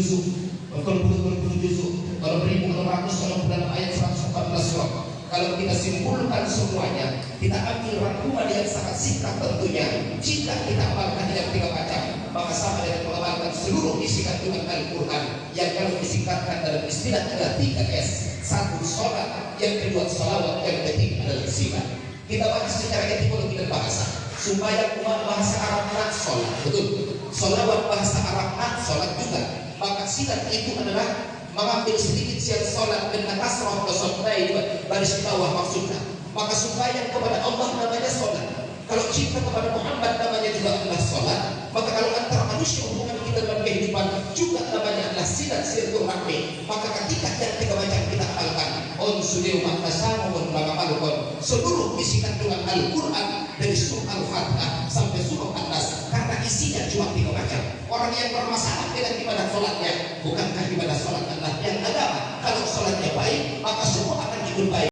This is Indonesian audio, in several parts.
juzuk, kalau berpuluh juzuk, kalau 1600, kalau dalam ayat 114 surat. Kalau kita simpulkan semuanya, kita ambil rangkuman yang sangat singkat tentunya. Jika kita amalkan yang 3 macam, maka sama dengan mengamalkan seluruh isi kandungan Al-Quran yang kalau disingkatkan dalam istilah adalah 3S. 1 sholat, yang kedua sholawat, yang ketiga adalah sifat. Kita bahas secara etimologi dan bahasa. Supaya bahasa Arab nak sholat, betul. Sholawat bahasa Arab nak sholat juga. Maka sifat itu adalah mengambil sedikit siang sholat dengan kasrah wasodai baris bawah maksudnya. Maka supaya kepada Allah namanya sholat. Kalau cinta kepada Muhammad namanya juga adalah sholat. Maka kalau antara manusia hubungan kita dalam kehidupan juga namanya adalah silat silaturahmi. Maka ketika yang 3 macam kita amalkan, on sudiu maknasamu dan mengamalkan seluruh isi kandungan Al-Quran dari surah Al-Fatihah sampai surah An-Nas, karena isinya cuma 3 macam. Orang yang bermasalah dengan ibadah sholatnya, bukankah ibadah sholat adalah yang agama? Kalau sholatnya baik, maka semua akan ikut baik.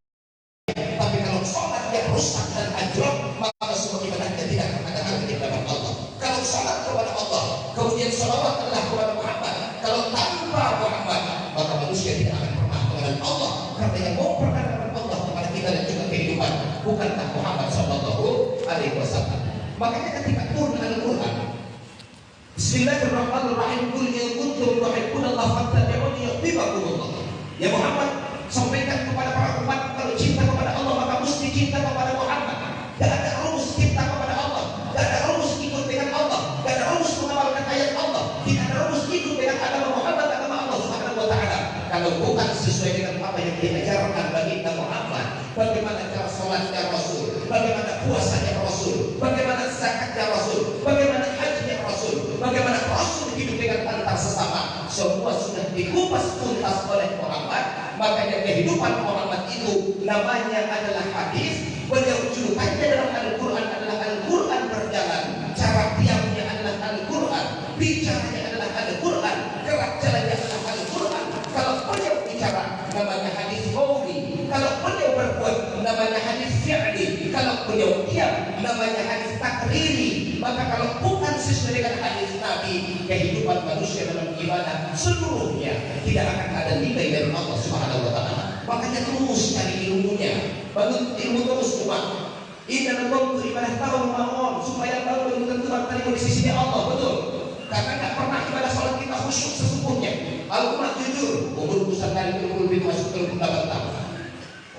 Tapi kalau sholatnya rusak dan anjlok, maka semua ibadahnya tidak akan ada arti di hadapan Allah. Kalau sholat kepada Allah, kemudian sholawat adalah kepada Muhammad, kalau tanpa Muhammad, maka manusia tidak akan pernah mengenal Allah. Karena yang mau perkenalkan Allah kepada kita dan juga kehidupan, bukankah Muhammad Sallallahu Alaihi Wasallam? Makanya ketika turun Al-Quran, Bismillahirrahmanirrahim, Qul in kuntum tuhibbunallaha fattabi'uni yuhibbukumullah. Ya Muhammad, sampaikan kepada para umat, kalau cinta kepada Allah maka mesti cinta kepada Muhammad. Gak ada rumus cinta kepada Allah, gak ada rumus ikut dengan Allah, gak ada rumus mengamalkan ayat Allah, tidak ada rumus ikut dengan agama Muhammad, agama Allah Subhanahu wa Ta'ala. Kalau bukan sesuai dengan apa yang diajarkan baginda Muhammad, bagaimana cara sholatnya Rasul, bagaimana puasanya Rasul, bagaimana zakatnya Rasul, bagaimana hajinya Rasul, bagaimana Rasul hidup dengan antar sesama, semua sudah dikupas tuntas oleh Muhammad. Makanya kehidupan Muhammad itu namanya adalah hadis. Beliau julukannya dalam Al-Quran adalah Al-Quran berjalan. Cara diamnya adalah Al-Quran, bicaranya adalah Al-Quran, gerak jalannya adalah Al-Quran. Kalau beliau bicara namanya hadis qauli, kalau beliau berbuat namanya hadis fi'li, kalau beliau diam namanya hadis takriri. Maka kalau bukan sesuai dengan hadis Nabi, kehidupan manusia dalam ibadah seluruhnya tidak akan ada nilai dari Allah Subhanahu wa Ta'ala. Makanya terus cari ilmunya, bangun ilmu terus umat. Ini dalam waktu ibadah tahun mahon supaya tahu ilmu tentu bertemu di sisi Allah, betul. Karena nggak pernah ibadah sholat kita khusyuk sesungguhnya. Al-Quran jujur, umur besar dari umur lebih masuk ke 8 tahun.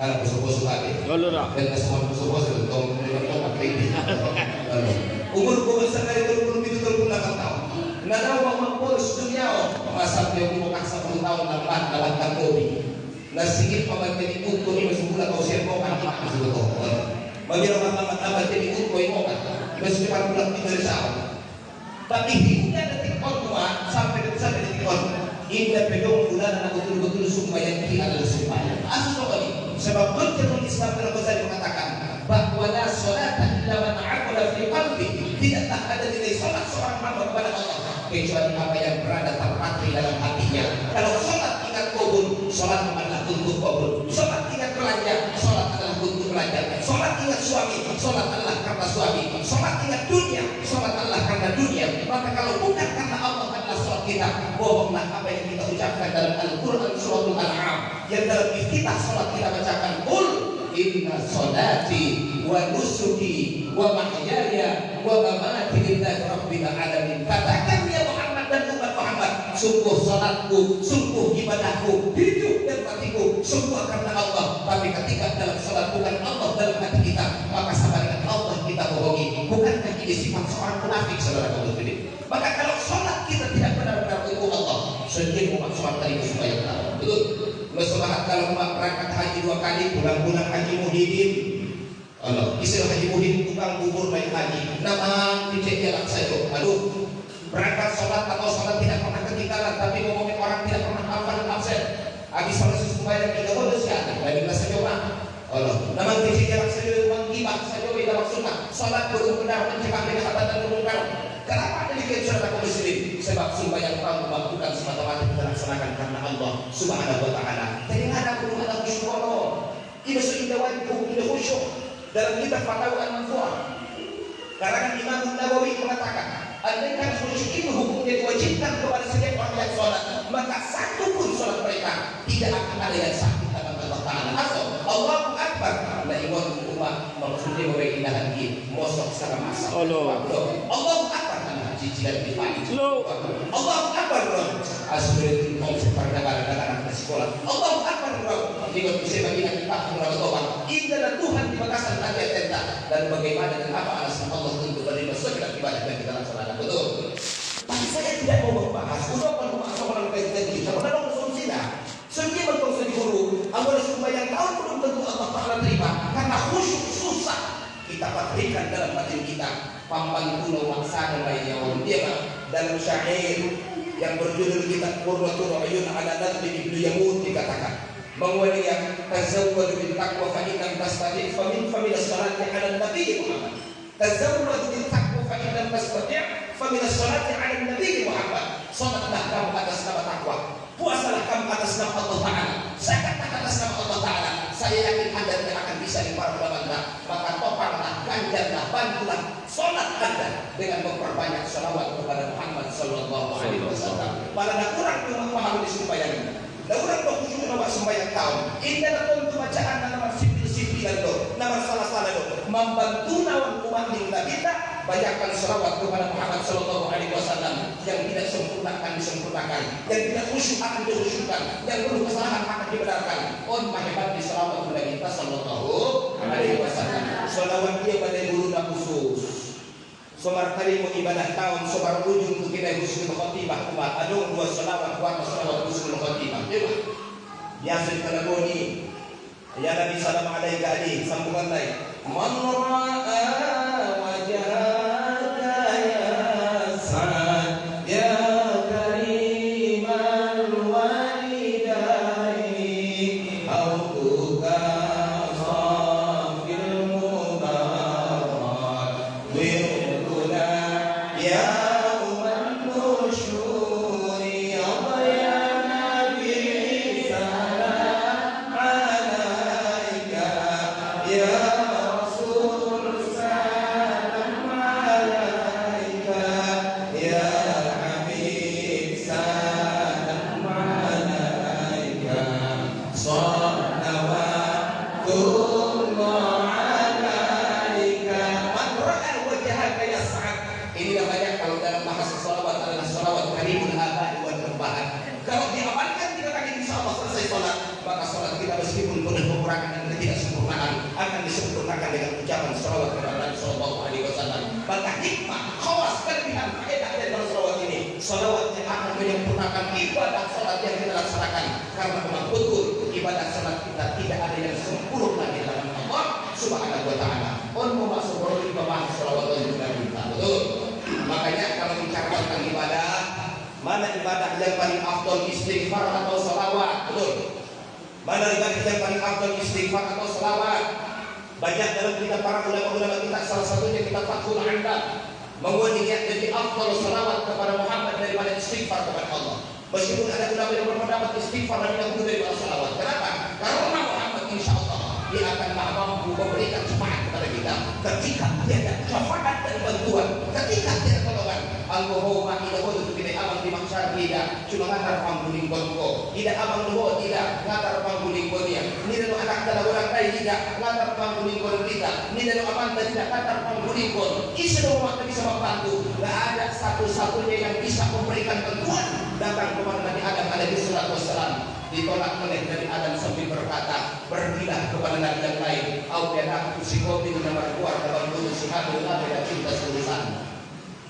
Kalau bosok-bosok lagi, dan semua bosok-bosok untuk melakukan ini. Umur besar dari umur lebih 8 tahun. Nada wa maqulus dunia, masa dia umur 10 tahun dalam kantori. Nasikit pamantini uto ni masumula kau siya ko kan masuk to. Bagi orang amat jadi uto mo kan. Masuk depan bulan 3 tahun. Tapi hingga detik kedua sampai detik kedua, hingga pedong bulan anak betul-betul sumbayan kita adalah sumbayan. Asal kali. Sebab Hujjatul Islam Al-Ghazali mengatakan bahwa la sholata illa man aqala fi qalbi. Tidaklah ada nilai salat seorang hamba kepada Allah kecuali apa yang berada terpatri dalam hatinya. Kalau salat ingat kubur, salat adalah untuk kubur. Salat ingat belanja, salat adalah untuk belanja. Salat ingat suami, salat adalah karena suami. Salat ingat dunia, salat adalah karena dunia. Maka kalau bukan karena Allah adalah salat kita, bohonglah apa yang kita ucapkan dalam Al-Quran Suratul An'am yang dalam iftitah salat kita bacakan qul inna sholati wa nusuki wa mahyaya wa mamati lillahi rabbil alamin. Katakan ya Muhammad dan umat Muhammad, sungguh salatku, sungguh ibadahku, hidup dan matiku semua karena Allah. Tapi ketika dalam salat bukan Allah dalam hati kita, maka sama dengan Allah kita bohongi. Bukankah ini sifat seorang munafik, saudara kaum muslimin? Maka kalau salat kita tidak benar-benar untuk Allah, sendiri umat sholat tadi supaya tahu, betul. Bersolat kalau umat berangkat haji 2 kali, pulang-pulang haji muhyiddin. Allah, istilah haji muhyiddin tukang bubur naik haji. Nama dicek jalan saja. Aduh, berangkat sholat atau sholat tidak pernah ketinggalan, tapi ngomongin orang tidak pernah hafal dan absen. Habis sholat sembahyang 3 waktu siapa? Dari kelas saja Allah, nama dicek jalan saja, menggibah saja dalam sunnah. Sholat benar-benar mencegah kejahatan dan kemungkaran. Kenapa demikian saudara kaum muslimin? Sebab sembahyang kamu bukan semata-mata kita laksanakan karena Allah Subhanahu wa Ta'ala. Jadi ada perlu ada khusyuk. Ini sudah wajib, ini khusyuk. Dalam kitab Fatwa An-Mansu'ah, karangan Imam Nawawi mengatakan, andaikan khusyuk itu hukumnya diwajibkan kepada setiap orang yang sholat, gosok secara massal. Allah. Allahu Akbar karena cicilan di pagi. Lo. Allahu Akbar bro. Asal mau perdagangan di sekolah. Allahu Akbar bro. Jika bisa bagi kita mengenal Tuhan. Indah Tuhan di bakasan tadi tentang dan bagaimana dan apa alasan Allah untuk menerima segala ibadah yang kita laksanakan. Betul. Tapi saya tidak mau membahas. Udah membahas orang kaitan kita. Karena orang solusinya. Sehingga bertemu di guru. Amal sembahyang tahun belum tentu Allah Taala terima. Karena khusyuk susah. Kita patrikan dalam batin kita. Pambantuno waksana bayawan dia dalam syair yang berjudul kitab Qurratul Uyun ala Nabi Ibnu Yamud dikatakan bahwa dia tazawwad bil taqwa fa inna tastati' fa min as-salati ala Nabi Muhammad. Tazawwad bil taqwa fa inna tastati' fa min as-salati ala Nabi Muhammad. Salatlah kamu atas nama takwa, puasalah kamu atas nama Allah Taala, zakatlah atas nama Allah Taala. Saya yakin Anda tidak akan bisa di para ulama. Maka topanglah, ganjarlah, bantulah salat Anda dengan memperbanyak salawat kepada Muhammad sallallahu alaihi wasallam. Pada kurang memahami sembahyang. Da urang kok khusyuk nama sembahyang tahun. Indah tentu bacaan nama sipil-sipilan do, nama salah-salah do. Membantu nawan umat kita banyakkan salawat kepada Muhammad sallallahu alaihi wasallam. Yang tidak sempurna akan disempurnakan, yang tidak khusyuk akan dikhusyukkan, yang perlu kesalahan akan dibenarkan. On mahebat di salawat kepada kita sallallahu alaihi wasallam. Salawat dia pada guru khusus. Somar kalimu ibadah tahun somar ujung tu kita husnul khotimah umat adung dua salawat husnul khotimah. Biasa kita boni. Ya Nabi sallallahu alaihi wasallam sambungan lain. Man ra'a wajhaka ya sa'ad ya karimal walidaini autuka safil mubarak ya umat nusyuri ya Nabi salam alaika ya Rasul salam alaika ya Habib salam alaika salawatullah alaika man ra'a wajhaka ya sa'ad. Inilah banyak kalau dalam bahasa salawat adalah salawat karimul aba'i wal ummahat. Kalau diamalkan kita akan insyaallah selesai salat, maka salat kita meskipun penuh kekurangan dan ketidaksempurnaan akan disempurnakan dengan ucapan salawat kepada Nabi sallallahu alaihi wasallam. Maka hikmah, khawas kelebihan faedah dari salawat ini, salawat yang akan menyempurnakan ibadah salat yang kita laksanakan. Karena memang betul ibadah salat kita tidak ada yang sempurna di dalam Allah Subhanahu wa taala. On mau masuk di bawah salawat juga kita. Betul. Makanya kalau bicara tentang ibadah, mana ibadah yang paling afdal, istighfar atau salawat? Betul. Mana ibadah yang paling afdal, istighfar atau salawat? Banyak dalam kitab para ulama-ulama kita, salah satunya kitab Fathul Andam, menguatkan jadi afdal salawat kepada Muhammad daripada istighfar kepada Allah. Meskipun ada ulama yang berpendapat istighfar lebih dahulu daripada salawat. Kenapa? Karena Muhammad insya Allah dia akan mampu memberikan syafaat kepada kita ketika tiada syafaat dan bantuan, ketika tiada tolongan. Al-Muhawma tidak boleh untuk kita abang di masyarakat tidak cuma ngatar pangguling konko tidak abang doho tidak ngatar pangguling konia ini dalam anak dalam orang lain tidak ngatar pangguling kon kita ini dalam amanta tidak ngatar pangguling kon isi rumah bisa membantu. Gak ada satu-satunya yang bisa memberikan bantuan datang kepada Nabi Adam alaihi salatu wassalam. Ditolak oleh dari Adam sambil berkata pergilah kepada nabi yang lain. Audiana kusikopi nomor keluar dalam buku sihadul nabi dan cinta sulusan.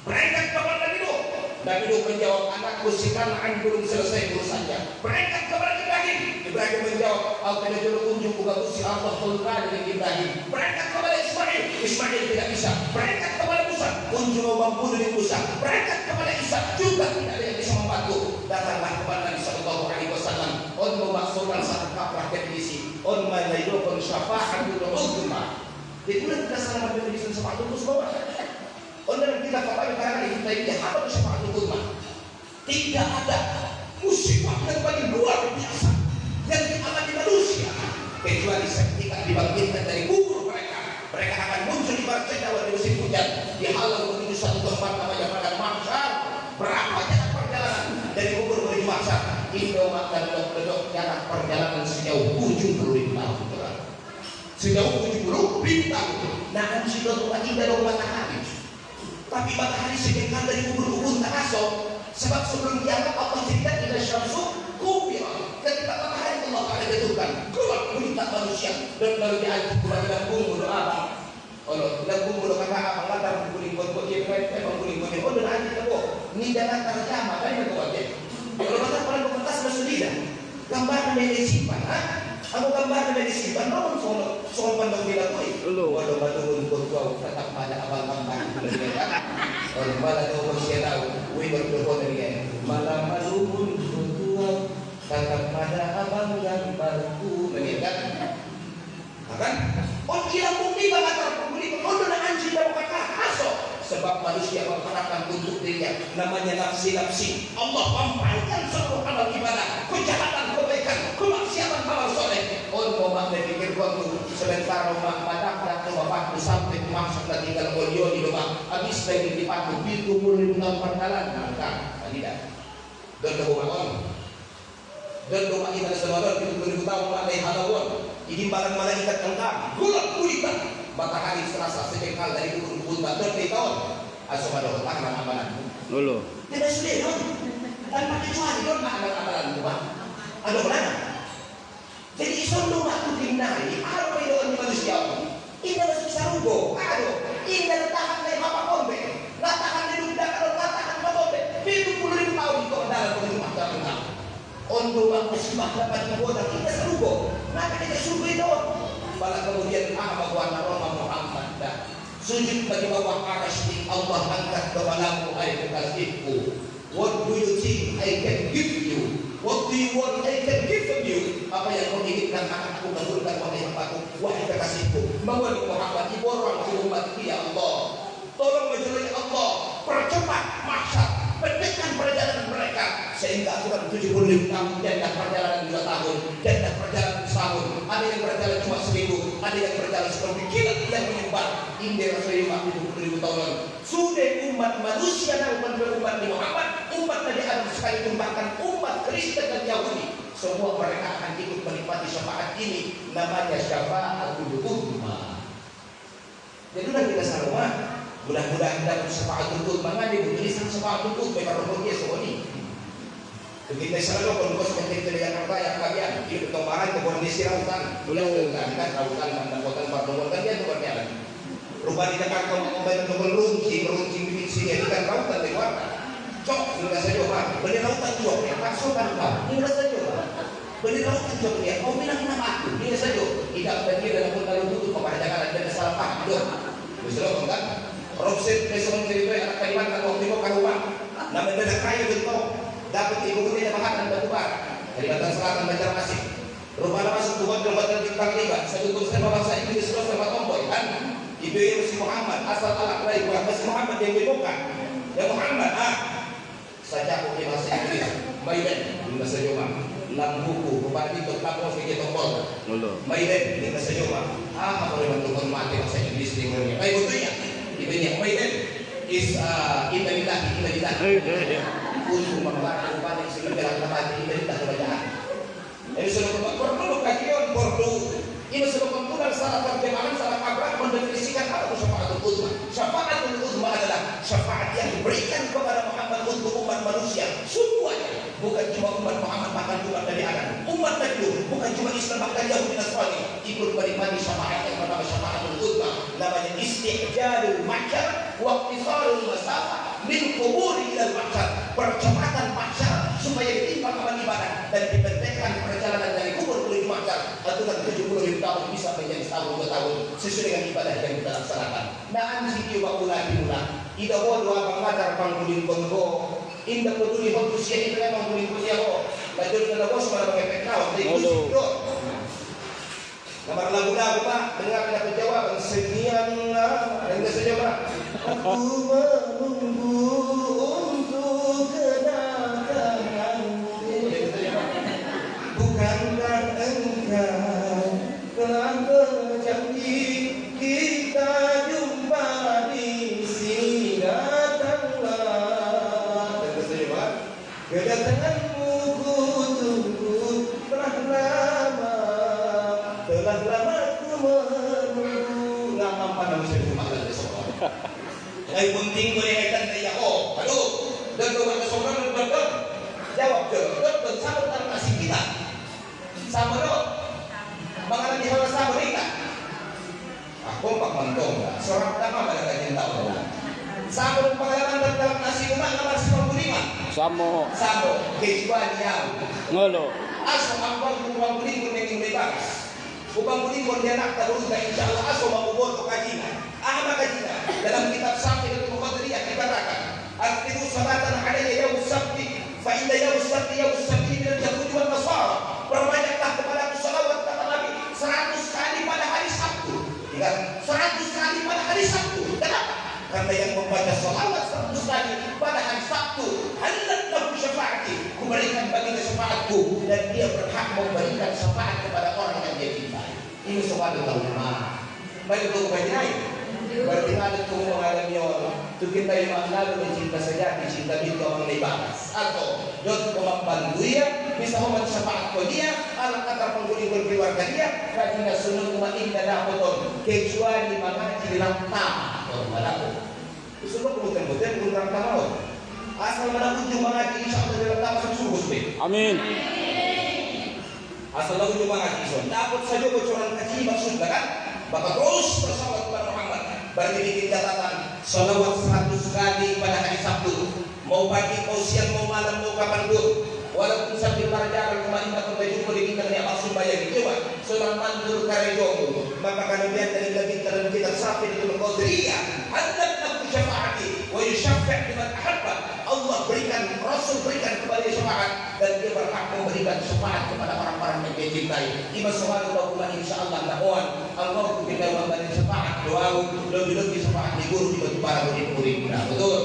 Berangkat kepada Nabi Nuh. Nabi Nuh menjawab anakku sikanaan belum selesai urusannya. Berangkat kepada Ibrahim. Ibrahim menjawab audiana juru kunjung buka usi Allah tulkan dengan Ibrahim. Berangkat kepada Ismail. Ismail tidak bisa. Berangkat kepada Musa. Kunjung membunuh dari Musa. Berangkat kepada Isa juga tidak ada yang bisa membantu. Datanglah kepada Nabi sallallahu alaihi wasallam. On memasukkan satu kaprah definisi. On melayukun syafa'atul uzma. Jadi kita salah definisi syafa'atul uzma. On dalam kita kata karena kita ini apa itu syafa'atul uzma? Tidak ada musibah yang paling luar biasa yang dialami manusia kecuali ketika dibangkitkan dari kubur mereka. Mereka akan muncul di bangkit awal di musim hujan, dihalau menuju satu tempat namanya padang mahsyar. Berapa jarak perjalanan dari kubur menuju mahsyar? Indomak dan dok jarak perjalanan sejauh 70.000 tahun. sejauh 70.000 tahun. Nah, sudah rumah indah dari matahari. Tapi matahari sekitar dari ubun-ubun terasok. Sebab sebelum kiamat Allah cerita ila syamsu kubira. Ketika matahari Allah Ta'ala jatuhkan keluar berita manusia dan lalu diajak kepada lambung doa apa? Oh, lambung doa kata apa? Latar kuling buat dia memang kuling buat dia. Oh, dan ajak itu. Ini jangan terjamah kan itu aja. Kalau kata pada pentas bersedia. Gambar dari simpan, aku gambar dari simpan, namun soal pandang bila koi. Walau batu untuk kau tetap pada abang gambar. Orang malah kau masih tahu, we berdoa dari dia. Malam malu untuk kau tetap pada abang gambarku. Mengingat, kan? Oh dia bukti banget terpulih. Oh dan anjing dan kata asok. Sebab manusia mengharapkan untuk dirinya namanya nafsi-nafsi. Allah pampaikan seluruh amal ibadah, kejahatan, kebaikan, kemaksiatan, amal soleh. Untuk makna pikir waktu sebentar rumah padang dan rumah waktu sampai maksud tinggal audio di rumah. Habis lagi dipakai pintu mulai dengan pantalan. Nah, tidak. Dan kebukaan. Dan rumah kita semua pintu mulai tahun ada halawon. Ini barang malaikat engkau. Gulak kulitan. Matahari serasa sekekal dari ubun-ubun dan tahun. Asal tangan amalan. Dulu. Tidak sudah dong. Tanpa kecuali dong amalan rumah. Ada mana? Jadi sebelum waktu dimnai, apa yang manusia? Ini masuk sarunggo. Aduh, ini tahan dari apa kombe? Nggak tahan dari udah kalau nggak tahan apa kombe? 70.000 tahun itu dalam rumah tangga. Untuk musibah dapat dibuat kita sarunggo. Maka kita sarunggo itu. Malah kemudian bahwa Roma Muhammad sujud bagi bawah arasy Allah angkat kepalamu hai kekasihku. What do you think I can give you? What do you want I can give you? Apa yang kau inginkan akan aku kabulkan wahai hambaku, wahai kekasihku. Mawali Muhammad iborang si umat ya Allah. Tolong menjadi Allah percepat mahsyar, pendekkan perjalanan mereka sehingga aturan 70.000 tahun dan perjalanan 2 tahun dan perjalanan setahun. Ada yang berjalan cuma seminggu, ada yang berjalan seperti kilat yang menyebar hingga Rasulullah 70.000 tahun. Sudah umat manusia dan umat Muhammad, umat Nabi Adam sekalipun bahkan umat Kristen dan Yahudi, semua mereka akan ikut menikmati syafaat ini. Namanya syafaatul ummah. Jadi udah kita semua mudah-mudahan dapat syafaatul ummah. Ngadi tulisan syafaatul ummah kalau dia semua ini. Kita selalu kondos ketika dengan apa yang kalian hidup kemarin ke kondisi lautan, kan lautan dan kota dia tuh berjalan. Rupanya Jakarta mobil meruncing di sini kan lautan di luar. Cok, sudah saja pak, beli lautan juga ya, masukkan pak, ini saja. Beli lautan juga ya, kau bilang nama aku, ini saja. Tidak bagi dalam pun kalau tutup kepada Jakarta dan salah paham dong. Misalnya kan, Robset besok cerita anak Kalimantan waktu itu karuan, namanya beda kaya betul. Dapat ibu kita makan dan batubar Kalimantan Selatan Banjarmasin. Rupanya masuk tuan jembatan bintang 5. Saya tutup sama bahasa Inggris terus sama tomboy kan. Ibu Yusuf Muhammad asal anak lain bukan Yusuf Muhammad yang dibuka. Ya Muhammad saja aku di bahasa Inggris. Maiden di bahasa Jawa. Lam buku kepada itu tapos di tombol. Maiden di bahasa Jawa. Apa boleh bentuk mati bahasa Inggris di dunia. Baik betulnya. Ibunya Maiden is indah. Untuk membantu umat yang sudah dalam tempat ini dari kerajaan. Ini sudah perlu kajian perlu. Ini sudah mempunyai salah terjemahan, salah kabar mendefinisikan apa itu syafaatul udzma. Syafaatul udzma adalah syafaat yang diberikan kepada Muhammad untuk umat manusia semuanya. Bukan cuma umat Muhammad, bahkan umat Nabi Adam, umat Nabi, bukan cuma Islam, bahkan Yahudi Nasrani ikut menikmati syafaat yang bernama syafaatul udzma. Namanya isti'jalul mahsyar wa iqtisarul masafah min quburi ilal mahsyar. Percepatan mahsyar supaya ditimpa amal ibadah dan dipendekkan perjalanan dari kubur menuju mahsyar. Aturan 70.000 tahun bisa menjadi setahun 2 tahun sesuai dengan ibadah yang kita laksanakan. Naan siki wa kula dimula. Ida wa dua pangadar pangkulin bengko. Indah peduli manusia itu memang peduli punya ho. Lajur kena bos malah mengepek kau. Nomor lagu-lagu pak, dengar tidak penjawaban sekian lama. Dengar saja pak. Aku menunggu untuk kedatanganmu. Bukankah engkau telah berjanji kita jumpa di sini, datanglah. Dengar saja pak. Kedatanganmu ku tunggu telah lama ku Ay bunting ko ni kaitan na ako. Ano? Dan ko ba sobrang doon? Jawab doon. Sama tayo kasi kita. Sama doon. Mga nabihawa sama kita. Ako pagmantong. Sorang tama ba na kanyang tao na? Sama ng pangalaman ng dalang nasi umang naman sa pangbuliman. Samo. Kejuan niya. Ngolo. Aso ang pangbuliman ng may bagas. Upang buliman niya naktalong na insyaAllah aso mabuboto kajina. Ahma kajina. Dalam kitab Sahih al-Muqadriyah dikatakan. Al-Fidu sabatan alaiya yawm sabti. Fa'inda yawm sabti minal Yahudi wal Nasara. Perbanyaklah kepada aku salawat kata Nabi 100 kali pada hari Sabtu. Ingat, 100 kali pada hari Sabtu. Kenapa? Karena yang membaca salawat 100 kali pada hari Sabtu, halat lahu syafaati, kuberikan baginya syafaatku, dan dia berhak memberikan syafaat kepada orang yang dia cintai. Ini suatu ulama. Baik itu kebanyakan. Berarti ada tuh mengalami orang. Itu kita yang mengenal mencinta sejati, cinta itu orang lebagas. Atau jod membantu dia, bisa membantu syafaat ke dia, anak kata penghuni berkeluarga dia, karena sunut umatin dan dapoton kecuali mengaji dalam tamat. Semua kemudian kurang tamat. Asal mana ujung mengaji insya Allah dalam tamat suruh sih. Amin. Asal ujung mengaji insya dapat saja bocoran kaji maksudnya kan? Maka terus bersama kepada Muhammad berbikin catatan salawat 100 kali pada hari Sabtu. Mau pagi, mau siang, mau malam, mau kapan pun. Walaupun sambil perjalanan kemarin akan berjumpa di kita yang maksud bayar coba sudah mandur karejomu maka kemudian dari kita kitab Sahih al-Muqadriyah hadat lahu syafaati wa yusyaffi' liman ahabba. Allah berikan, Rasul berikan kepada syafaat dan dia berhak memberikan syafaat kepada orang-orang yang dia cintai. Ima subhanallah insyaallah dakwaan Allah kita memberi syafaat doa lebih syafaat di guru di para murid-murid. Betul.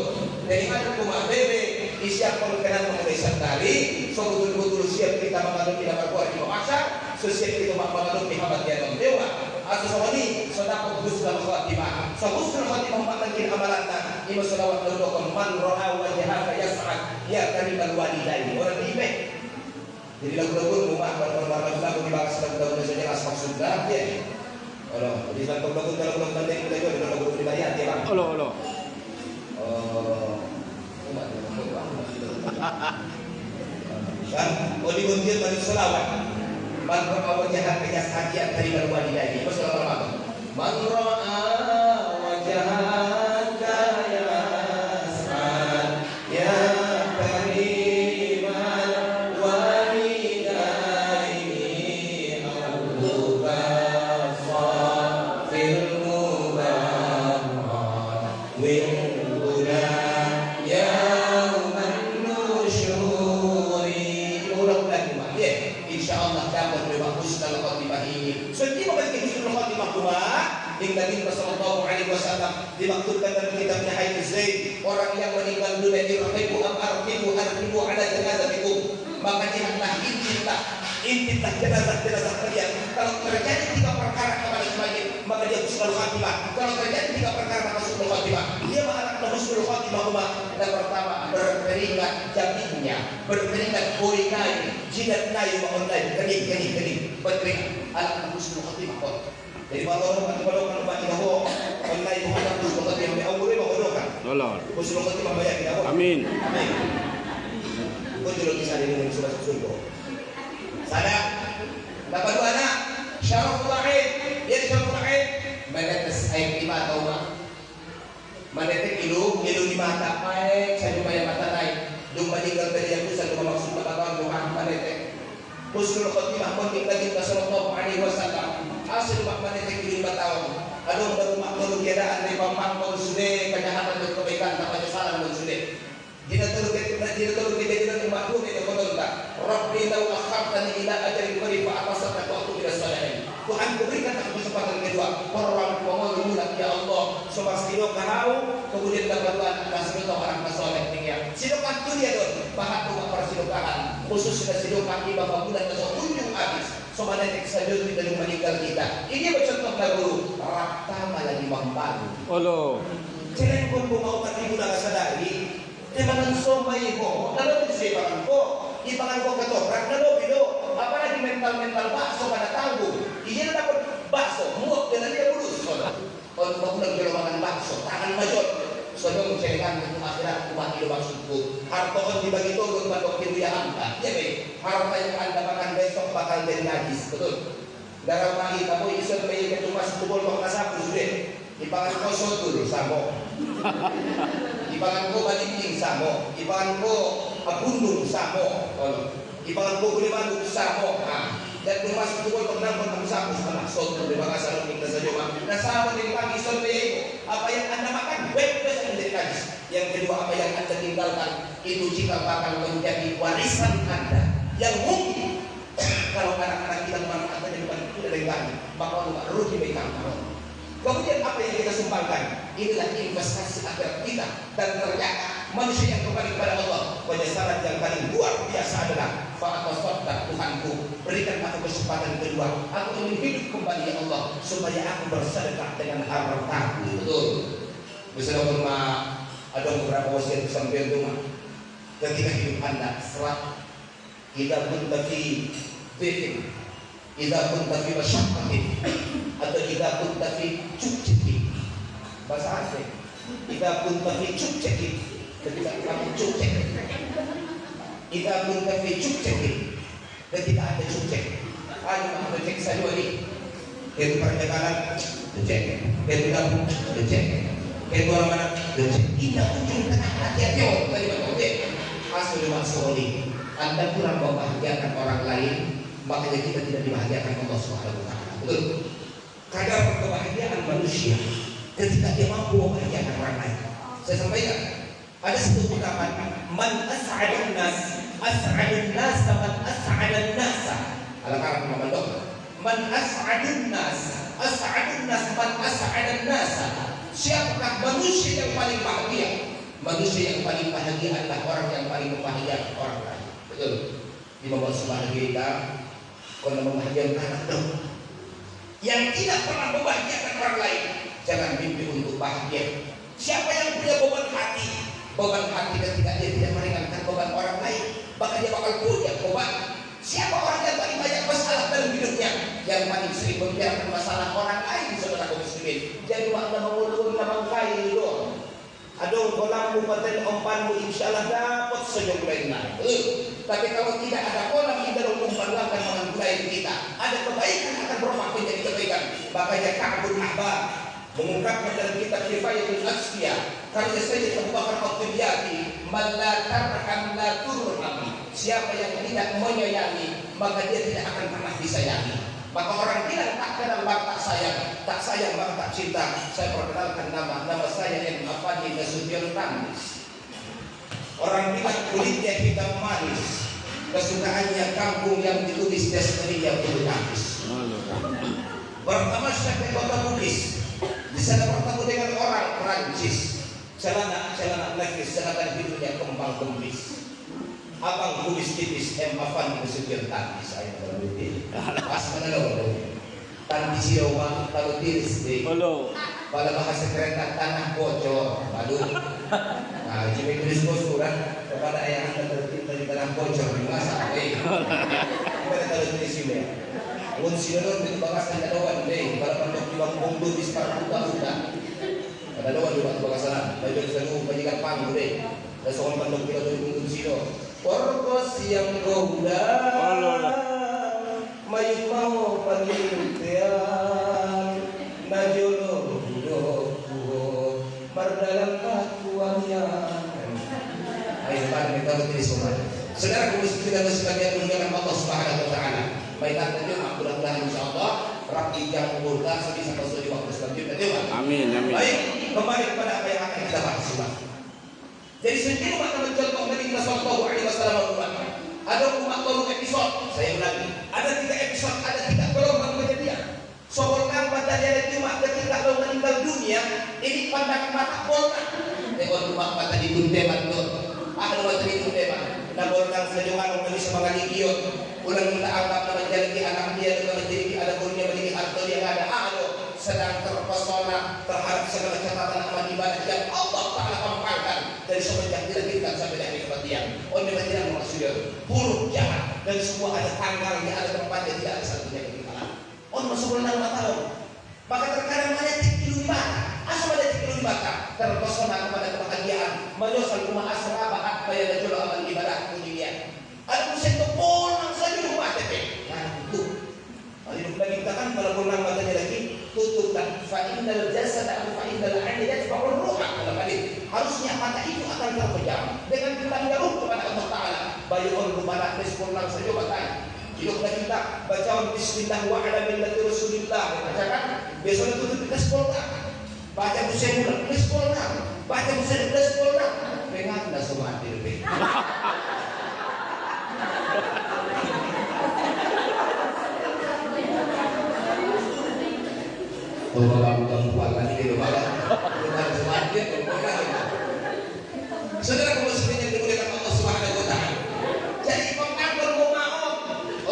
Dari mana rumah bebe siap pemerintahan mengenai sekali, so betul-betul siap kita mengandung tidak berbuat di memaksa, so siap kita mengandung di hambat yang dewa. Atau sama ini, so dapat husnul khatimah. So husnul khatimah mengandung amalan tak. Ima salawat lalu man ro'a wajahaka yas'ad ya karibal walidaini. Orang diimek. Jadi lagu-lagu rumah lagu di bangsa lagu saja as maksud dalam dia. Allah, di dalam lagu kalau nanti kita juga dalam lagu dibayar dia bang. Allah. Kan, oleh buntir balik selawat. Man ra'a wajhaka yas'ad karibal walidaini. Masalah man ra'a wajhaka yas'ad ya karibal walidaini Allahu fil mubarak wil huda ya insyaallah dapat berbagus dalam khatimah ini. Setiap bagi husnul khatimah kuma, yang Nabi sallallahu alaihi wasallam dimaksudkan dalam kitabnya Haidz Zaid, orang yang meninggal dunia dirahibu arqibu ala janazatikum. Maka janganlah intiplah jenazah kalian. Kalau terjadi 3 perkara kepada sebagian, maka dia husnul khatimah. Kalau terjadi 3 perkara maka husnul khatimah. Dia mengharapkan husnul khatimah kuma. Yang pertama berkeringat jabingnya, berkeringat boringai, jidat naik online, kening, berkeringat. Anak husnul khatimah kok. Jadi kalau umat kita ho, online menghadap husnul khatimah, dia awalnya mengodokan. Allah. Husnul khatimah banyak kita ho. Amin. Kau dulu bisa dengan surah surga. Sana, dapat 2 anak, syaraful aid, dia di syaraful aid, menetes air di mata umat. Menetek ilu di mata, baik, saya jumpa yang mata naik. Jumpa tinggal dari yang besar, jumpa maksud mata Tuhan, menetek. Husnul khatimah penting lagi sallallahu alaihi wasallam. Asal mak menetek di mata. Aduh, baru mak baru tiadaan dari pampang kau sudah kejahatan dan kebaikan, tak ada salah dan sudah. Jika terus kita umat pun itu kononta. Rabbi lau akhartani ila ajalin qarib fa atasaka waktu tidak salihin. Tuhan berikan aku kesempatan kedua. Orang mula ya Allah. Semastino kau kemudian dapat atas kita orang soleh tinggal. Sidokan tu dia dong. Bahat rumah para sidokan. Khusus sudah sidokan ibadah bulan ke ujung habis. Sama nenek saja dari meninggal kita. Ini bercontoh lagu Rakta malagi mambagu. Allah. Jangan pun mau katibu nak sadari. Ibangan somai ko, lalu bisa ibangan ko ketoprak, lalu bilo, apalagi mental bakso pada tanggung, iya dapat bakso, muak dengan dia bulus, Kalau bakulang jero mangan bakso, tangan majot. Sebelum menceritakan itu akhirat umat hidup maksudku. Harta on dibagi turun pada waktu ya anda. Ya baik. Harta yang anda makan besok bakal jadi najis, betul. Darah mahi kamu isu bayi ketumas kubur kau kasapu sudah. Ipangan kau sotul samo. Ipangan kau baliking samo. Ipangan kau abundung samo. Ipangan kau boleh manduk samo. Dan tumas kubur kau nang kau sapu sama sotul. Terima kasih kita saja mak. Nah sama dengan pagi sore itu apa yang anda makan bebas menjadi najis. Yang kedua apa yang anda tinggalkan itu jika bakal menjadi warisan anda yang mungkin kalau anak-anak kita memanfaatkan di depan itu dari kami maka Allah rugi bagi kami. Kemudian apa yang kita sumbangkan inilah investasi akhirat kita dan ternyata manusia yang kembali kepada Allah penyesalan yang paling luar biasa adalah fa'atasadda Tuhanku berikan aku kesempatan kedua aku ingin hidup kembali ya Allah supaya aku bersedekah dengan hartaku. Betul. Misalnya rumah ada beberapa wasiat sampai rumah ketika hidup anda serat kita pun tapi bikin kita pun tapi masyarakat atau kita pun tapi cukcik bahasa asing kita pun tapi cukcik ketika kamu cukcik kita pun tapi cukcik ketika ada cukcik ada cek saya ini itu perjalanan cek itu kamu cek itu orang mana cek tidak ujung tengah hati-hati oh tadi betul asal dimaksud anda kurang membahagiakan orang lain makanya kita tidak dibahagiakan Allah Subhanahu wa taala. Betul. Kadar kebahagiaan manusia ketika dia mampu membahagiakan orang lain. Saya sampaikan ada satu ungkapan man as'adun nas as'adun nas man as'adan nas. Ala karam memandok. Man as'adun nas as'adun nas man as'adan nas. Siapakah manusia yang paling bahagia? Manusia yang paling bahagia adalah orang yang paling membahagiakan orang lain. Betul. Di bawah sebahagia kita kalau membahagiakan anak dong. Yang tidak pernah membahagiakan orang lain jangan mimpi untuk bahagia. Siapa yang punya beban hati ketika dia tidak meringankan beban orang lain maka dia bakal punya beban. Siapa orang yang paling banyak masalah dalam hidupnya yang paling sering membiarkan masalah orang lain saudara kaum muslimin. Jadi makna mengulur nama kain doang. Aduh kolammu paten umpanmu insyaallah dapat senyum lain naik. Tapi kalau tidak ada kolam di dalam umpan akan menggulai kita. Ada kebaikan akan berubah menjadi kebaikan. Makanya Ka'bul Ahbar mengungkapkan dalam kitab Kifayatul Asfiya karya Sayyid Abu Bakar At-Tibyati man la tarham la turham. Siapa yang tidak menyayangi maka dia tidak akan pernah disayangi. Maka orang bilang tak kenal maka tak sayang maka tak cinta. Saya perkenalkan nama saya M. Afandi Nasution Kamis. Orang bilang kulitnya hitam manis, kesukaannya kampung yang ditulis destininya bulu tangkis. Pertama saya ke kota Bugis, di sana bertemu dengan orang Perancis. Celana lekis, celana hidupnya kembang kembis. Abang tulis tipis M. Afandi Nasution Kamis. Saya berarti pas mana lo? Tanti siawa kalau tiris deh. Pada bahasa kereta tanah bocor, baru. Nah, jika tulis surat kepada ayah anda tertimpa di tanah bocor di masa apa? Kita kalau tulis ini. Mun sinodon di bagasan kadawan deh. Kalau pandok di bangkong di sekarang buka. Kadawan di bagasan. Baju selu bajikan pang deh. Dan soal pandok kita di sino. Korpos yang goda. Mayuk mau penelitian najolo doku mardalam kakuannya. Ayo pada kita tulis semua. Saudara kaum muslimin dan muslimat yang Allah Subhanahu wa taala. Baik kita mudah-mudahan insyaallah rapi yang murka sebisa masuk di waktu selanjutnya. Amin amin. Baik, kembali kepada apa yang akan kita bahas. Jadi sendiri maka mencontoh Nabi sallallahu alaihi wasallam ada umat baru episode, saya ulangi, ada 3 episode, ada 3 gelombang kejadian. Soborkan pada dia cuma ketika lo meninggal dunia, ini pandangan mata bolna. Tengok rumah mata di tunteman tu, ahlu mata di tunteman. Nah bolna sejauhan orang semangat idiot, ulang kita anggap nama jadi anak dia dengan menjadi ada punya menjadi harta yang ada. Ahlu sedang terpesona terhadap segala catatan amal ibadah yang Allah Taala pampangkan dari semenjak dilahirkan sampai hari kematian. Oleh tidak maksudnya buruk jahat dan semua ada tanggalnya, ada tempatnya, tidak ada satunya yang dikalah. On masuk bulan 6 tahun. Maka terkadang mana tidur ibadah. Asal ada ciklu ibadah terpesona kepada kebahagiaan, menyosal rumah asrama apa yang ada jual amal ibadah kemudian. Ada musim pulang saja rumah TP. Ngantuk. Hidup lagi kita kan kalau pulang matanya lagi tutup dan fa'indal jasad atau fa'indal aini yatba'ur ruha dalam hadis. Harusnya mata itu akan terpejam dengan hilangnya ruh kepada Allah Taala. Bayun rumah pulang saja matanya. Hidup lagi kita bacaan bismillah wa ala millati rasulillah bacakan besok tutup kita sekolah. Baca musim bulan kita sekolah. Baca musim kita sekolah. Pengat dah semua hati. Orang perempuan lagi di rumah, bukan semakin perempuan. Saudara muslim yang dimuliakan Allah Subhanahu Wa Taala. Jadi pengatur mau,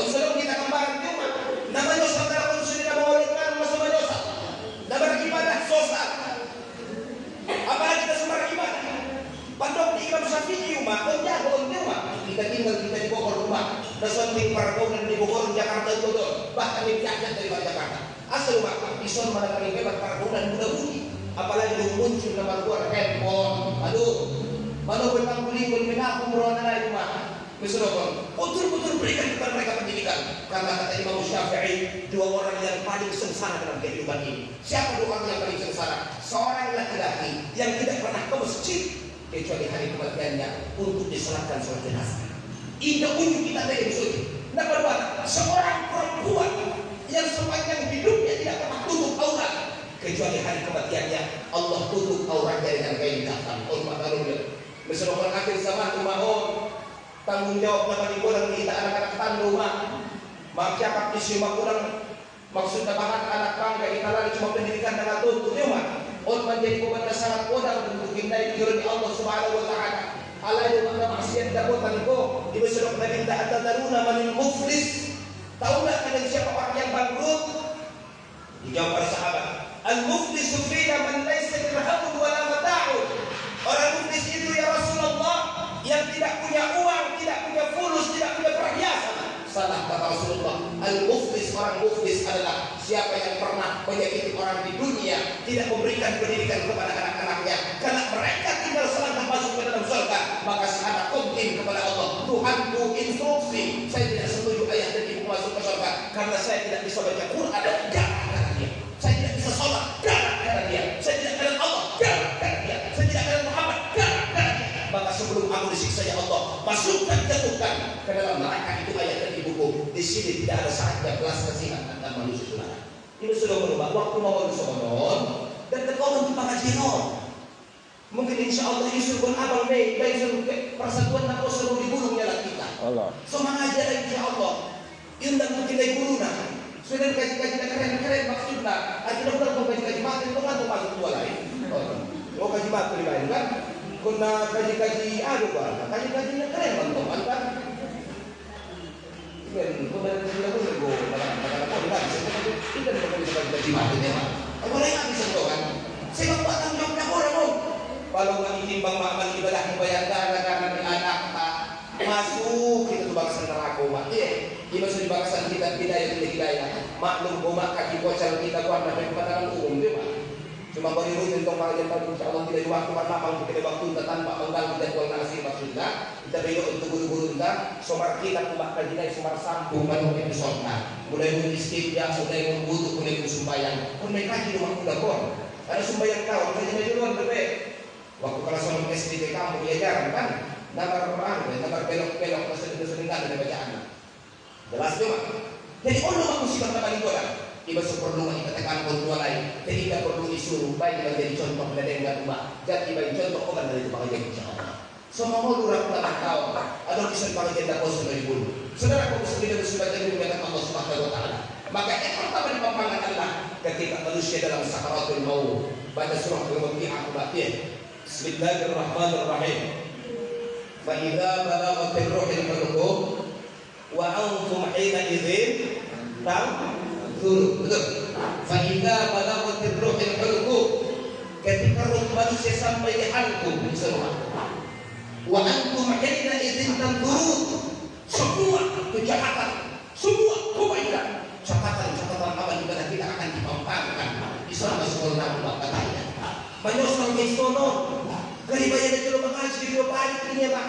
sebelum kita kembali cuma namanya saudara muslim yang mau dengan masalah dosa, dapat ibadah sosial. Apalagi kita sembarang ibadah. Padahal di Imam Syafi'i rumah, jago rumah. Kita tinggal kita di Bogor rumah, dasar di Parkon di Bogor Jakarta itu bahkan di Jakarta dari Jakarta. Asal rumah ison mana paling hebat para bulan muda budi, apalagi muncul nama luar handphone, aduh, mana bentang beli menampung merawat anak rumah, misalnya, betul-betul berikan kepada mereka pendidikan, karena kata Imam Syafi'i, dua orang yang paling sengsara dalam kehidupan ini. Siapa dua orang yang paling sengsara? Seorang laki-laki yang tidak pernah ke masjid kecuali hari kematiannya untuk disolatkan sholat jenazah. Ini unjuk kita dari masjid. Nomor dua, seorang perempuan yang sepanjang hidupnya tidak pernah tutup aurat kecuali hari kematiannya Allah tutup auratnya dengan kain kafan. Hormat darulnya. Misalnya akhir zaman umahon tanggung jawab dapat dikurang kita anak-anak tanggung rumah. Mak cakap isi mak kurang maksudnya bahan anak bangga kita lagi cuma pendidikan dan tutup ya mak. Menjadi beban sangat kodam untuk kita dikirim Allah Subhanahu Wa Taala. Allah yang mana maksiat dapat ko ibu sudah Nabi tak tadaruna manil muflis. Tahu tak kalian siapa orang yang bangkrut? Dijawab para sahabat. Al-muflisu fina man laysa dirhamun wala mata'un. Orang muflis itu ya Rasulullah yang tidak punya uang, tidak punya fulus, tidak punya perhiasan. Salah kata Rasulullah. Al-muflis, orang muflis adalah siapa yang pernah menyakiti orang di dunia, tidak memberikan pendidikan kepada anak-anaknya. Karena mereka tinggal selangkah masuk ke dalam surga, maka sekarang komplain kepada Allah. Tuhanku instruksi, saya tidak setuju ayah dan ibu masuk ke surga karena saya tidak bisa baca Quran gara-gara dia. Saya tidak bisa sholat gara-gara dia. Saya tidak kenal Allah gara-gara dia. Saya tidak kenal Muhammad gara-gara dia. Maka sebelum aku disiksa ya Allah, masukkan jatuhkan ke dalam neraka itu ayah dan ibuku. Di sini tidak ada saatnya belas kasihan antar manusia saudara. Ini sudah berubah waktu mau disonon dan terkawin di pengajian. Mungkin insya Allah Yusuf pun abang baik persatuan aku selalu digulungnya lah kita. Allah. So mengajar insya Allah. Indah mungkin dari guru nah. Sudah kaji-kaji keren maksudnya. Akhirnya udah mau kaji-kaji mati itu kan masuk dua lain. Mau kaji mati lain kan? Kuna kaji-kaji aduh kan? Kaji-kajinya keren teman-teman kan? Kan, kuna kaji-kajinya pun nego. Karena kau bilang, kita tidak bisa kaji mati memang. Boleh nggak bisa tuh kan? Saya mau tanggung jawabnya orang om. Kalau nggak ditimbang amal ibadah membayangkan karena anak tak masuk kita tuh bangsa neraka umat iya masuk di bangsa kita hidayah maklum umat kaki bocor kita kuat sampai kepada umum dia mah cuma beri rutin tong pangajian tahun insya Allah tidak waktu karena mampu kita waktu tanpa mengganggu jadwal nasi maksudnya kita beri untuk guru-guru kita somar kita umat kajian somar sambung baru kita sholat mulai mengistiqya mulai membutuh mulai sumbayang pun mereka kaji rumah kuda kon ada sumbayang kau kajian aja luar berbeda. Waktu kelas 1 SD di kampung diajaran kan nabar belok-belok sering-sering ada bacaan. Jelas cuma. Jadi orang aku sih kata paling orang. Iba perlu kita tekan kontrol lain. Jadi kita perlu disuruh baik menjadi contoh dari yang rumah. Jadi baik contoh orang dari pengajian insyaallah. Semua mau lurah tak tahu. Ada kisah pengajian dak kos dari dulu. Saudara kau mesti kita sudah jadi dengan Allah Subhanahu Wa Taala. Maka yang pertama di pembangunan adalah ketika manusia dalam sakaratul maut. Baca surah Al-Waqi'ah batin. Bismillahirrahmanirrahim. Fa idza balaghatir ruhul hulqum wa antum hina idzin tanzurun. Betul. Fa idza balaghatir ruhul hulqum ketika ruh manusia sampai di halqum semua. Wa antum hina idzin tanzurun. Semua kejahatan, semua kebaikan, catatan amal ibadah kita akan dipampangkan di sana sekolah istono. Kalibaya na dyan mga sige balik niya ba?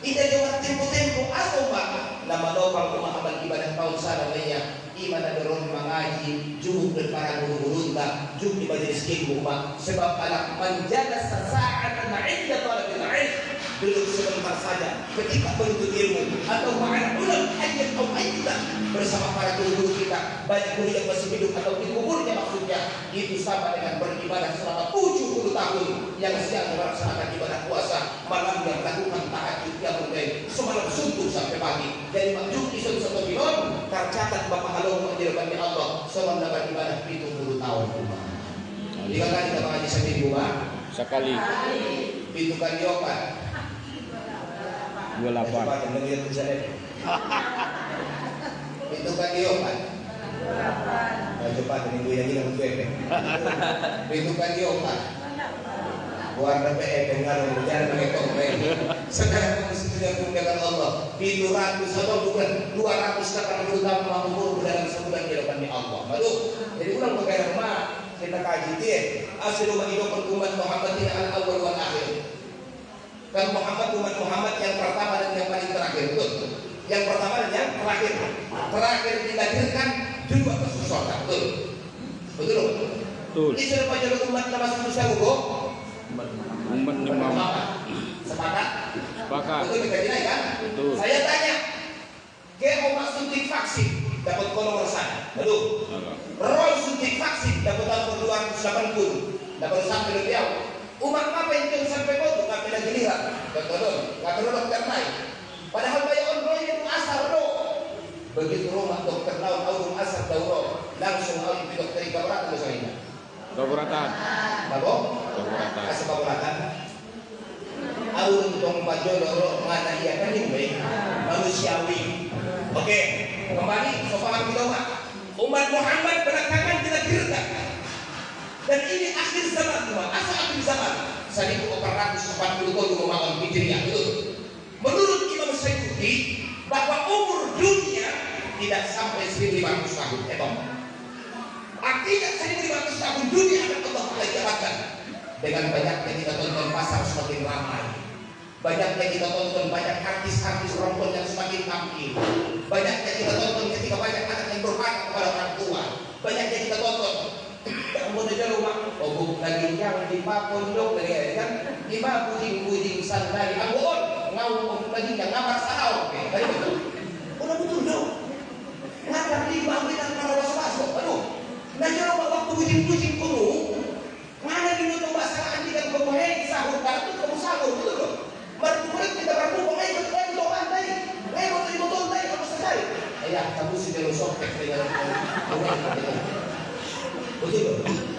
Ina yung tempo-tempo ato ba? Na manopang kumakamal iba ng taon sa namanya. Ima na doon mengaji, jug para guru-gurunda, jug di majelis ilmu ba? Sebab anak manjana sa saat na inda talabil ilm. Duduk sebentar saja ketika menuntut ilmu atau ma'al ulam hayyan atau mayyitan bersama para guru kita, banyak guru yang masih hidup atau dikuburnya maksudnya, itu sama dengan beribadah selama 70 tahun yang siang melaksanakan ibadah puasa, malam yang melakukan tahajud qiyamul lail semalam suntuk sampai pagi. Jadi maksud isun satu milon tercatat Bapak Halong menjadikan Allah selama dapat ibadah 70 tahun. Jika kali kita mengaji sendiri rumah sekali pintu kan diopat 28. Pintu kan diopat cepat ini gue yang bilang gue pintu kan diopat warna PE pengaruh berjalan pakai topeng. Sekarang kamu sudah menggunakan Allah 700 atau bukan 280 tahun mampu dalam sebulan di depan Allah. Lalu jadi ulang pakai rumah kita kaji dia asal rumah hidup umat Muhammad ini al awal wal akhir. Kan Muhammad umat Muhammad yang pertama dan yang paling terakhir, betul? Yang pertama dan yang terakhir. Terakhir dilahirkan juga ke sesuatu, betul? Betul? Betul. Ini sudah pada umat nama susah hukum. Umat Muhammad. Sepakat? Sepakat. Betul kita dinaik kan? Betul. Saya tanya, ke umat suntik vaksin dapat nomor sana, betul? Roy suntik vaksin dapat nomor 280, dapat sampai lebih jauh. Umat apa yang jauh sampai kau nggak pernah giliran, betul? Nggak perlu dokter naik. Padahal banyak orang itu asal do. Begitu rumah dokter naik, awal asal dauro, langsung awal di dokter ibarat misalnya. Keberatan. Bapak? Keberatan. Kasih keberatan. Awal tong bajolo mana ia kan ini manusiawi. Oke, kembali soal kita umat Muhammad belakangan dilahirkan. Dan ini akhir zaman teman, asal akhir zaman 1440 tahun Muhammad Hijriah itu. Menurut Imam Syafi'i bahwa umur dunia tidak sampai 1500 tahun. Artinya 1500 tahun dunia akan Allah jabatkan. Dengan banyaknya kita tonton pasar semakin ramai. Banyaknya kita tonton banyak artis-artis perempuan yang semakin tampil. Banyaknya kita tonton ketika banyak anak yang berhak kepada orang tua. Banyaknya kita tonton kamu di rumah, oh lagi yang di pondok lagi kan, di puding sandali, anggur, ngau lagi yang ngabar sahau, tadi betul, udah betul dong, ngabar di bangkitan para waswas, aduh, nanti rumah waktu puding kuno, mana di nutung masalah anjing dan berbohong sahur, karena itu kamu sahur betul dong, baru kita berbohong, betul lantai, betul lantai, apa sekali, ayah kamu sudah rusok dengan betul.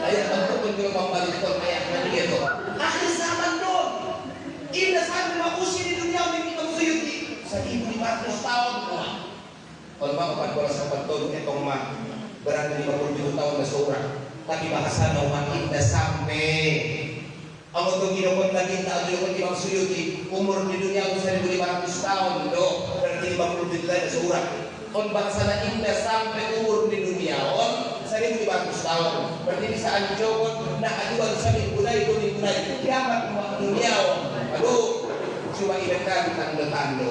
Ayat tentu penjual balik ayatnya begitu. Akhir zaman dong. Ini sampai makusi di dunia ini kita suyuti 1500 tahun semua. Kalau mau 14 tahun itu mah berarti 50 tahun ke seorang. Tapi bahasa umat kita sampai aku tuh hidup lagi tak ada Imam Suyuti umur di dunia 1500 tahun doh berarti 50 tahun ke seorang. On bahasa indah sampai umur di dunia on 1500 tahun berarti bisa anjobot nak aduan saling bulai kiamat dunia aduh cuma ibadah tanda-tanda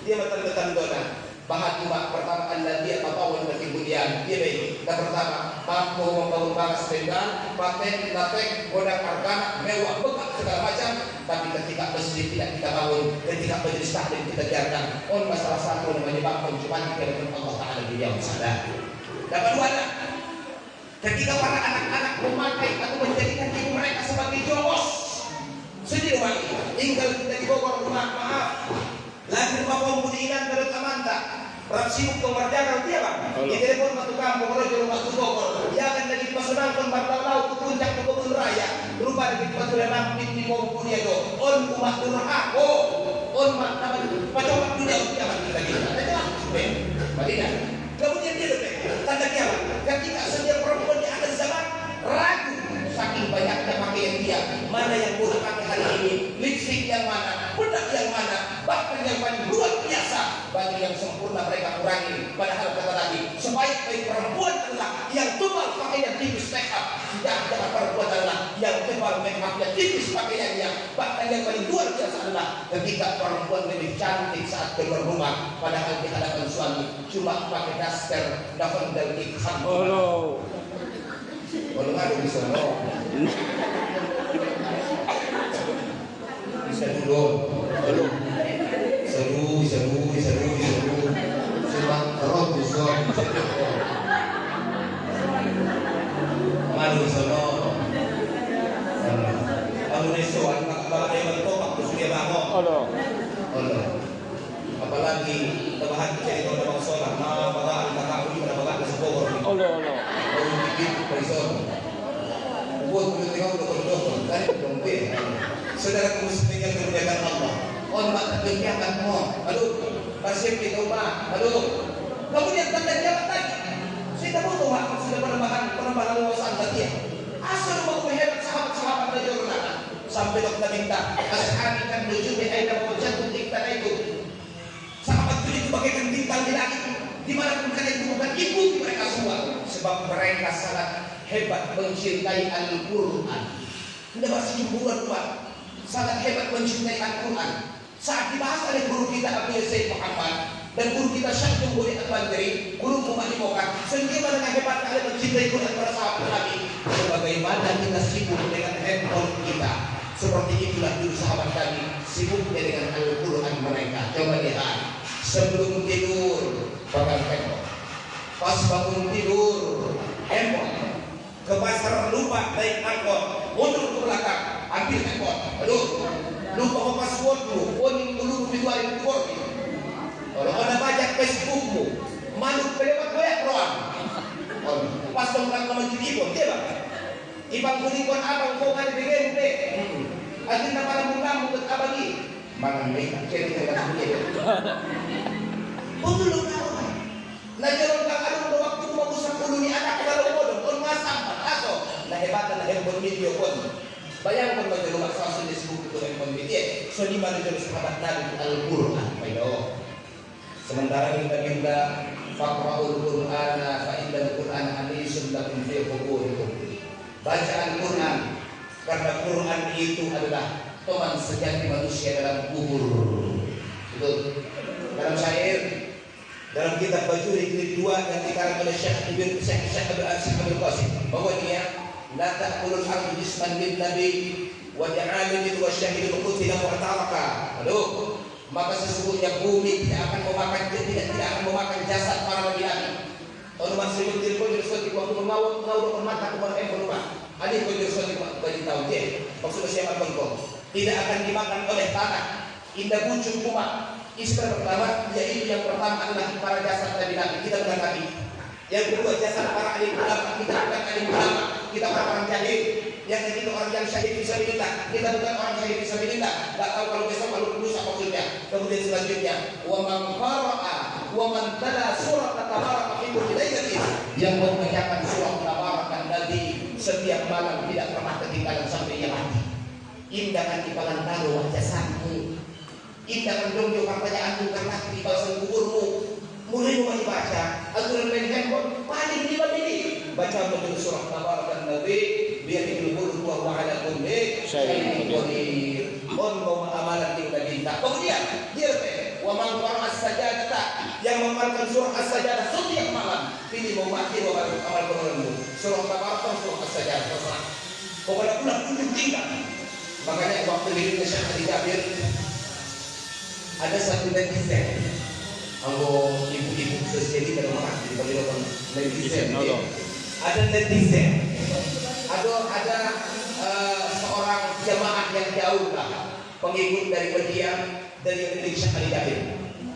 dia tanda-tanda nah bahan cuma pertama adalah dia papawan bagi budian dia baik dan pertama mampu membangun balas dengan paten lapek godang harga mewah bekak segala macam tapi ketika masjid tidak kita bangun ketika majelis taklim kita biarkan on masalah satu yang menyebabkan cuma kita dengan Allah Ta'ala di yang sadar dapat dua ketika para anak-anak memakai atau menjadikan ibu mereka sebagai jongos sendiri lagi tinggal kita di Bogor rumah maaf lahir bapak budinan dari Tamanta Rapsibuk kemarjana dia bang di telepon satu kampung rojo rumah ke Bogor dia akan lagi pasunang pembartal laut ke puncak ke kebun raya berupa di pasulan nampit di mobil dia do on umat durhaka on mak namanya pacobat dunia kiamat kita ada jalan Madinah kemudian dia tanda kiamat ketika setiap perempuan di akhir zaman ragu saking banyaknya pakaian dia mana yang boleh pakai hari ini lipstick yang mana bedak yang mana bahkan yang paling luar biasa bagi yang sempurna mereka kurangi padahal kata tadi sebaik-baik perempuan adalah yang tebal pakaian tipis make up jangan perempuan adalah yang tebal make up maafnya, tipis pakaiannya. Bahkan yang paling luar biasa adalah ketika perempuan lebih cantik saat keluar rumah, padahal di hadapan suami cuma pakai daster, lavender ikhsan. Oh no. Kalau nggak ada di sana, bisa dulu. Seru. Sebab roh busuk. Malu sono. Kamu nesuan, kalau dia bertopak terus dia bangun. Oh no. Apalagi tambahan cerita tentang sholat, mga nakakuli pada mga kasubor. Oh no. Kalau bikin person, buat mendengar dokter, kan dompe. Saudara muslim yang dimuliakan Allah, hormat kebijakan mo. Aduh, pasien kita ubah. Aduh, kemudian tanda jabat lagi. Kita butuh hak sudah penambahan wawasan tadi. Asal mau hebat sahabat-sahabat dari orang sampai dokter minta ashabi kan menuju di aina wajah kita itu. Sahabat itu bagaikan bintang di langit. Dimanapun kalian temukan ikuti mereka semua, sebab mereka sangat hebat mencintai Al-Quran. Tidak bersinggungan Tuhan, sangat hebat mencintai Al-Quran. Saat dibahas oleh guru kita Abdul Said Muhammad dan guru kita Syekh Jumhuri Al-Bandari, guru Muhammad Mokan, sehingga dengan hebat kalian mencintai Quran para sahabat Nabi. Sebagaimana kita sibuk dengan handphone kita, seperti itulah dulu sahabat kami sibuknya dengan Al-Quran mereka. Coba lihat, sebelum tidur pegang handphone, pas bangun tidur handphone, ke pasar lupa naik angkot, mundur ke belakang ambil handphone, aduh lupa mau passwordmu, oning dulu dikeluarin password. Kalau ada baca Facebookmu, manuk kelewat goyak roan. Pas dongkrak nama judipon, dia bang. Ibang kunikon abang kau kan pengen be. Akhirnya para mulam untuk abagi. Mangan baik, kira-kira dia. Betul loh. Najaron kang ada waktu mau usap ulu ni anak kalau bodoh, pun masam atau nah hebatan nah handphone video pun. Bayangkan bagi rumah sahabat Facebook itu handphone video. So di mana jenis sahabat Nabi Al-Quran, baiklah. Sementara kita faqra'ul Qur'ana fa innal Qur'ana anisun lakum fi quburikum. Baca Al-Quran karena Quran itu adalah teman sejati manusia dalam kubur. Betul. Dalam syair, dalam kitab Bajuri jilid 2 yang dikarang oleh Syekh Abdul Aziz Abdul Qasim, bahwa dia la ta'kulul ardu jisman bin nabi wa ja'alil wa syahidul qutila mu'taraka. Aduh, maka sesungguhnya bumi tidak akan memakan jasad para nabi-nabi. Kalau masih menjadi konjursuati waktu mengawal permata kepada rumah. Adik konjursuati bagi tahu dia. Maksudnya siapa bangkong? Tidak akan dimakan oleh tanah. Indah buncung rumah. Istilah pertama, yaitu yang pertama adalah para jasad nabi-nabi. Kita bukan nabi. Yang kedua jasad para alim ulama. Kita bukan alim ulama. Kita orang jahil. Yang ketiga orang yang syahid fisabilillah. Kita bukan orang syahid fisabilillah. Tak tahu kalau besok malu lusa maksudnya. Kemudian selanjutnya, wa man qara'a wa man tala surat tabaraka fi kulli lailatin, yang membacakan surah tabaraka alladzi setiap malam tidak pernah ketinggalan sampai ia mati. Indahkan ibalan talu wajah jasadmu. Indahkan dong pertanyaan karena di bawah kuburmu. Mulai membaca Al-Quran main handphone paling 5 menit. Baca betul surah tabaraka alladzi biadil mulku wa huwa ala kulli syai'in qadir. Mau amalan di minta. Kemudian dia wa man qara'a as-sajdah, yang mengamalkan surah as-sajdah setiap malam. Pilih mau mati mau amal Quranmu. Surah tabaraka, surah as-sajdah terserah. Pokoknya pulang tunjuk tinggal. Makanya waktu hidupnya Syekh Ali Jabir ada satu netizen. Kalau ibu-ibu sosial di rumah di pagilapon netizen. Ada netizen. Ada seorang jamaah yang jauh lah, pengikut dari Median dari negeri Syekh Ali Jabir.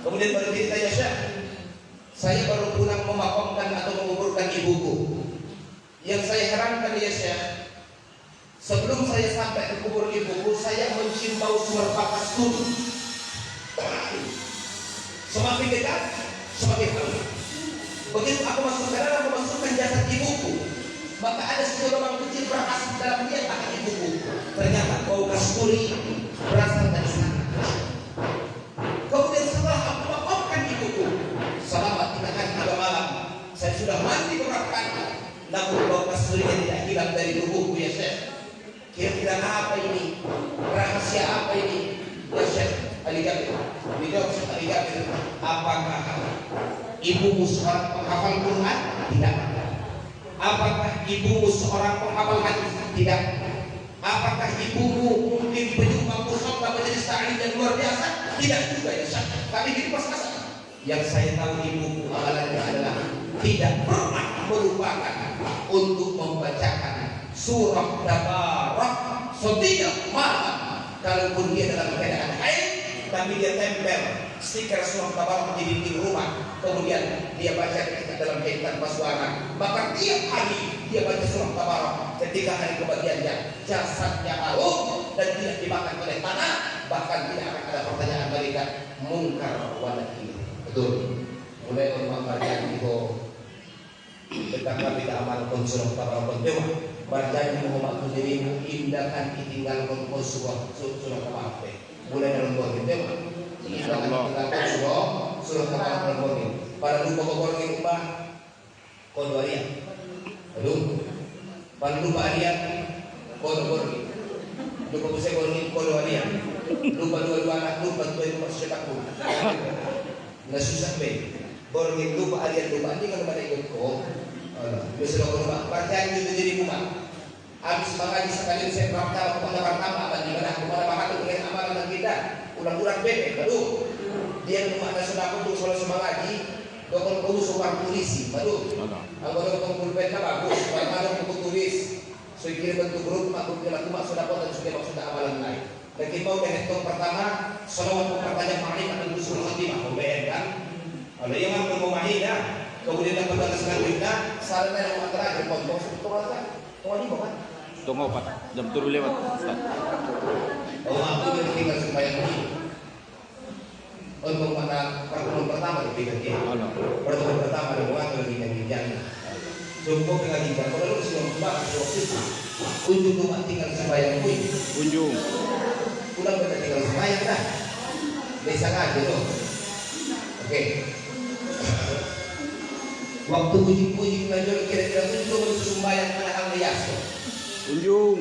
Kemudian baru ditanya, Syekh, saya baru pulang memakamkan atau menguburkan ibuku. Yang saya herankan ya Syekh, sebelum saya sampai ke kubur ibuku, saya mencium bau sumber pakas turun. Semakin dekat, semakin halus. Begitu aku masuk ke dalam, memasukkan jasad ibuku, maka ada sebuah lubang kecil berakas dalam dia tangan ibuku. Ternyata bau kasturi berasal dari sana. Kemudian setelah aku memakamkan ibuku, selama 3 hari 3 malam, saya sudah mandi beberapa kali, namun bau kasturinya tidak hilang dari tubuhku ya Syekh. Kira-kira apa ini? Rahasia apa ini? Ya Syekh Ali Jabir. Dijawab Syekh Ali Jabir, apakah ibumu seorang penghafal Quran? Tidak. Apakah ibumu seorang penghafal hadis? Tidak. Apakah ibumu mungkin penyumbang musabah menjadi sa'id yang luar biasa? Tidak juga ya Syekh. Kami ini pas-pasan. Yang saya tahu ibuku amalannya adalah tidak pernah melupakan untuk membacakan surah Tabarak setiap malam. Kalaupun dia dalam keadaan haid, tapi dia tempel stiker surah Tabarak di dinding rumah, kemudian dia baca dalam haid tanpa suara, maka tiap hari dia baca surah Tabarak. Ketika hari kebagiannya, jasadnya harum dan tidak dimakan oleh tanah, bahkan tidak akan ada pertanyaan malaikat mungkar wa nakir. Betul. Mulai orang berjanji ko betapa kita amalkan surah Tabarak dewa. Berjanji Muhammad dirimu indahkan ditinggalkan ko surah Tabarak. Mulai dalam buat dewa. Indahkan surah Tabarak dewa. Para lupa kegoreng ubah kodoria. Aduh. Para lupa dia kodogoreng. Lupa bisa goreng kodoria. Lupa dua anak lupa dua setakku. Nggak susah be, borgin lupa alian lupa ini kalau pada ikut ko, besok ko lupa, percaya itu jadi rumah. Habis mengaji sekali saya pertama apa di mana kepada bahan dengan amalan kita, ulang-ulang bebek, baru dia rumah ada sudah untuk soal mengaji, dokter kau seorang polisi, baru, anggota dokter pulpen bagus, ada buku tulis, so kirim bentuk grup, makhluk dalam rumah sudah dan sudah maksud amalan lain. Dan kita udah hitung pertama, selawat pertanyaan ma'rifat dan usul khatimah, membayangkan. Kalau yang mau ma'rifat, kemudian dapat balas selanjutnya, sarannya yang terakhir, tunggu ini bukan? Tunggu 4 jam turun lewat. Oh, aku jadi tinggal sembahyang ini. Untuk pada pertemuan pertama lebih kecil. Pertemuan pertama ada orang lebih kecil. Jumpa dengan kita, kalau lu sudah membahas waktu itu, kunjung rumah tinggal sembahyang ini. Kunjung. Pulang kita tinggal sembahyang dah. Desa aja tuh. Oke. Waktu puji-puji belajar kira-kira itu untuk sembahyang menahang lias. Kunjung.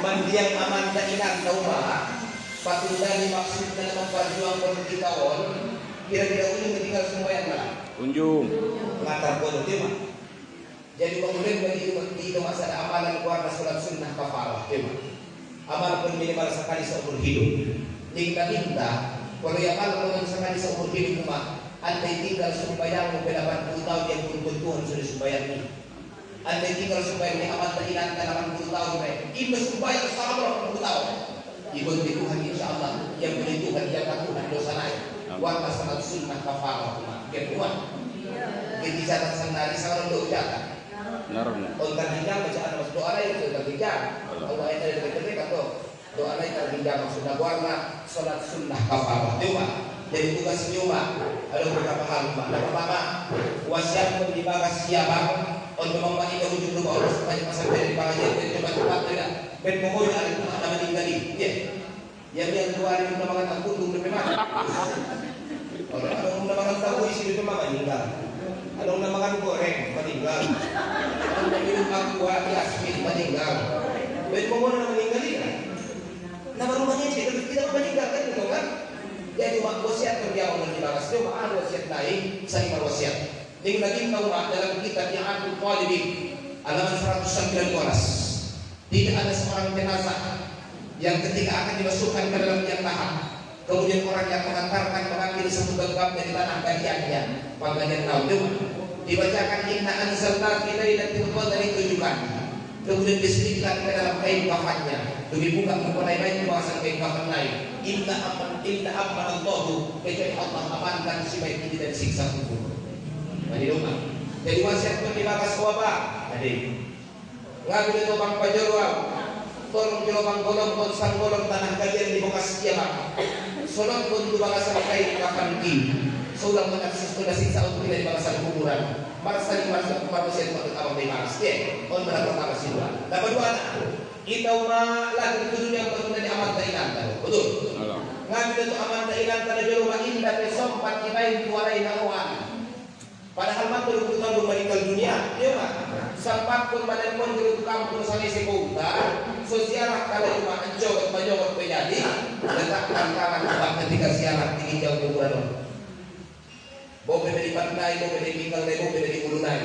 Mandiang aman dan inan tahu mah. Patutnya dimaksud dalam memperjuangkan kita kira-kira ujung tinggal sembahyang mana? Kunjung. Ngatar bodoh dia mah. Jadi kemudian bagi itu masih ada amalan keluarga sholat sunnah kafarah dia mah. Amal pun minimal sekali seumur hidup. Kita minta kalau yang amal pun sekali seumur hidup mah, andai tinggal sembahyang beberapa 80 tahun yang pun Tuhan sudah sembahyang ini. Andai tinggal sembahyang ini amat teringat 80 tahun baik. Ibu sembahyang selama 80 tahun. Ibu di Tuhan insya Allah yang beri Tuhan jaga Tuhan dosa lain. Warga salat sunnah kafarah biar Tuhan. Jadi catat sendiri sama untuk ucapan. Untuk hijab bacaan maksud doa lain untuk hijab. Allah itu dari ketika tuh doa lain terhijab maksudnya warna sholat sunnah kafarah. Cuma jadi tugas nyuma ada beberapa hal. Yang pertama wasiat membahas siapa untuk membangun wujud rumah Allah supaya pasal dari bahagia dari cepat-cepat tidak. Ben pokoknya ada itu ada meninggal ya. Yang dua hari menamakan aku untuk memang. Kalau ada yang menamakan tahu isi itu memang meninggal. Ada yang menamakan goreng meninggal. Ada yang minum aqua yasmin meninggal. Ben pokoknya meninggal ini. Nama rumahnya sih tidak meninggal kan itu kan. Jadi wasiat kerja Allah dibahas itu ada wasiat lain saya wasiat. Dengan lagi tahu dalam kitab yang aku qalbi halaman 119. Tidak ada seorang jenazah yang ketika akan dimasukkan ke dalam yang lahat, kemudian orang yang mengantarkan mengambil satu genggam dari tanah bagiannya, bagian tahu dibacakan inna anzalna fi lailatul qadri ditujukan, kemudian diselipkan ke dalam kain kafannya, demi buka mempelai lain bahasan kain kafan lain. Inna aman Allahu, kecuali Allah amankan si baik ini dari siksa kubur. Jadi rumah. Jadi wasiat pendibakas wabah. Adik. Ngambil lubang pajarwa, tolong di lubang golong, konsang golong tanah kajian di bekas kiamat. Solong pun di bakasan kain kapan ki. Sulang menaksis sudah siksa untuk tidak di bakasan kuburan. Marasa di marasa manusia untuk abang di maras. On mana pertama sidua. Dapat dua anak. Kita lagi tujuh yang bertunda di aman tainan. Betul. Ngambil itu aman tainan pada rumah indah besok 4 kibain kualai nakuan. Padahal mak 20 tahun belum meninggal dunia, dia mak. Sampai pun badan pun dulu kampung sana sekota, sosial kalau cuma anjau dan banyak menjadi, letakkan tangan tempat ketika siaran tinggi jauh kuburan. Bobe dari pantai, bobe dari tinggal, bobe dari ulunan.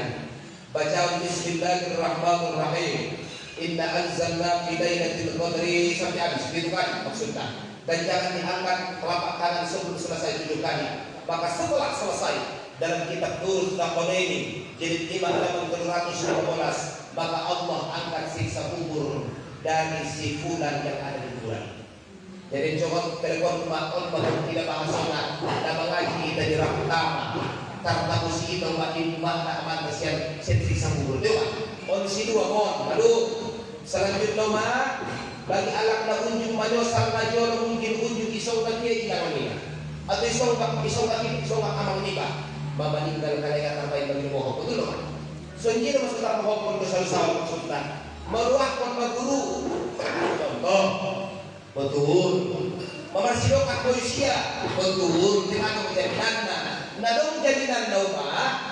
Baca Bismillahirrahmanirrahim. Inna anzalna fi lailatul qadri sampai habis gitu kan maksudnya. Dan jangan diangkat telapak tangan sebelum selesai 7 kali. Maka setelah selesai dalam kitab Nurul Taqalaini jilid 5 halaman 215, maka Allah angkat siksa kubur dari si fulan yang ada di kuburan. Jadi coba telepon makon tidak bahasa nama ngaji dari Rahma karena musi itu makin mana aman kesian siksa kubur itu on si dua mon aduh selanjutnya mah bagi alat na unjung manyosal na jolo mungkin unjung isong na kiai ikan ini atau isong na amang nikah meninggal kalian tambahin bagi mohon betul loh so ini maksudnya mohon kesal-sal maksudnya meruahkan maguru contoh betul memarsidokan manusia betul dengan menjadi nana nadong jadi nana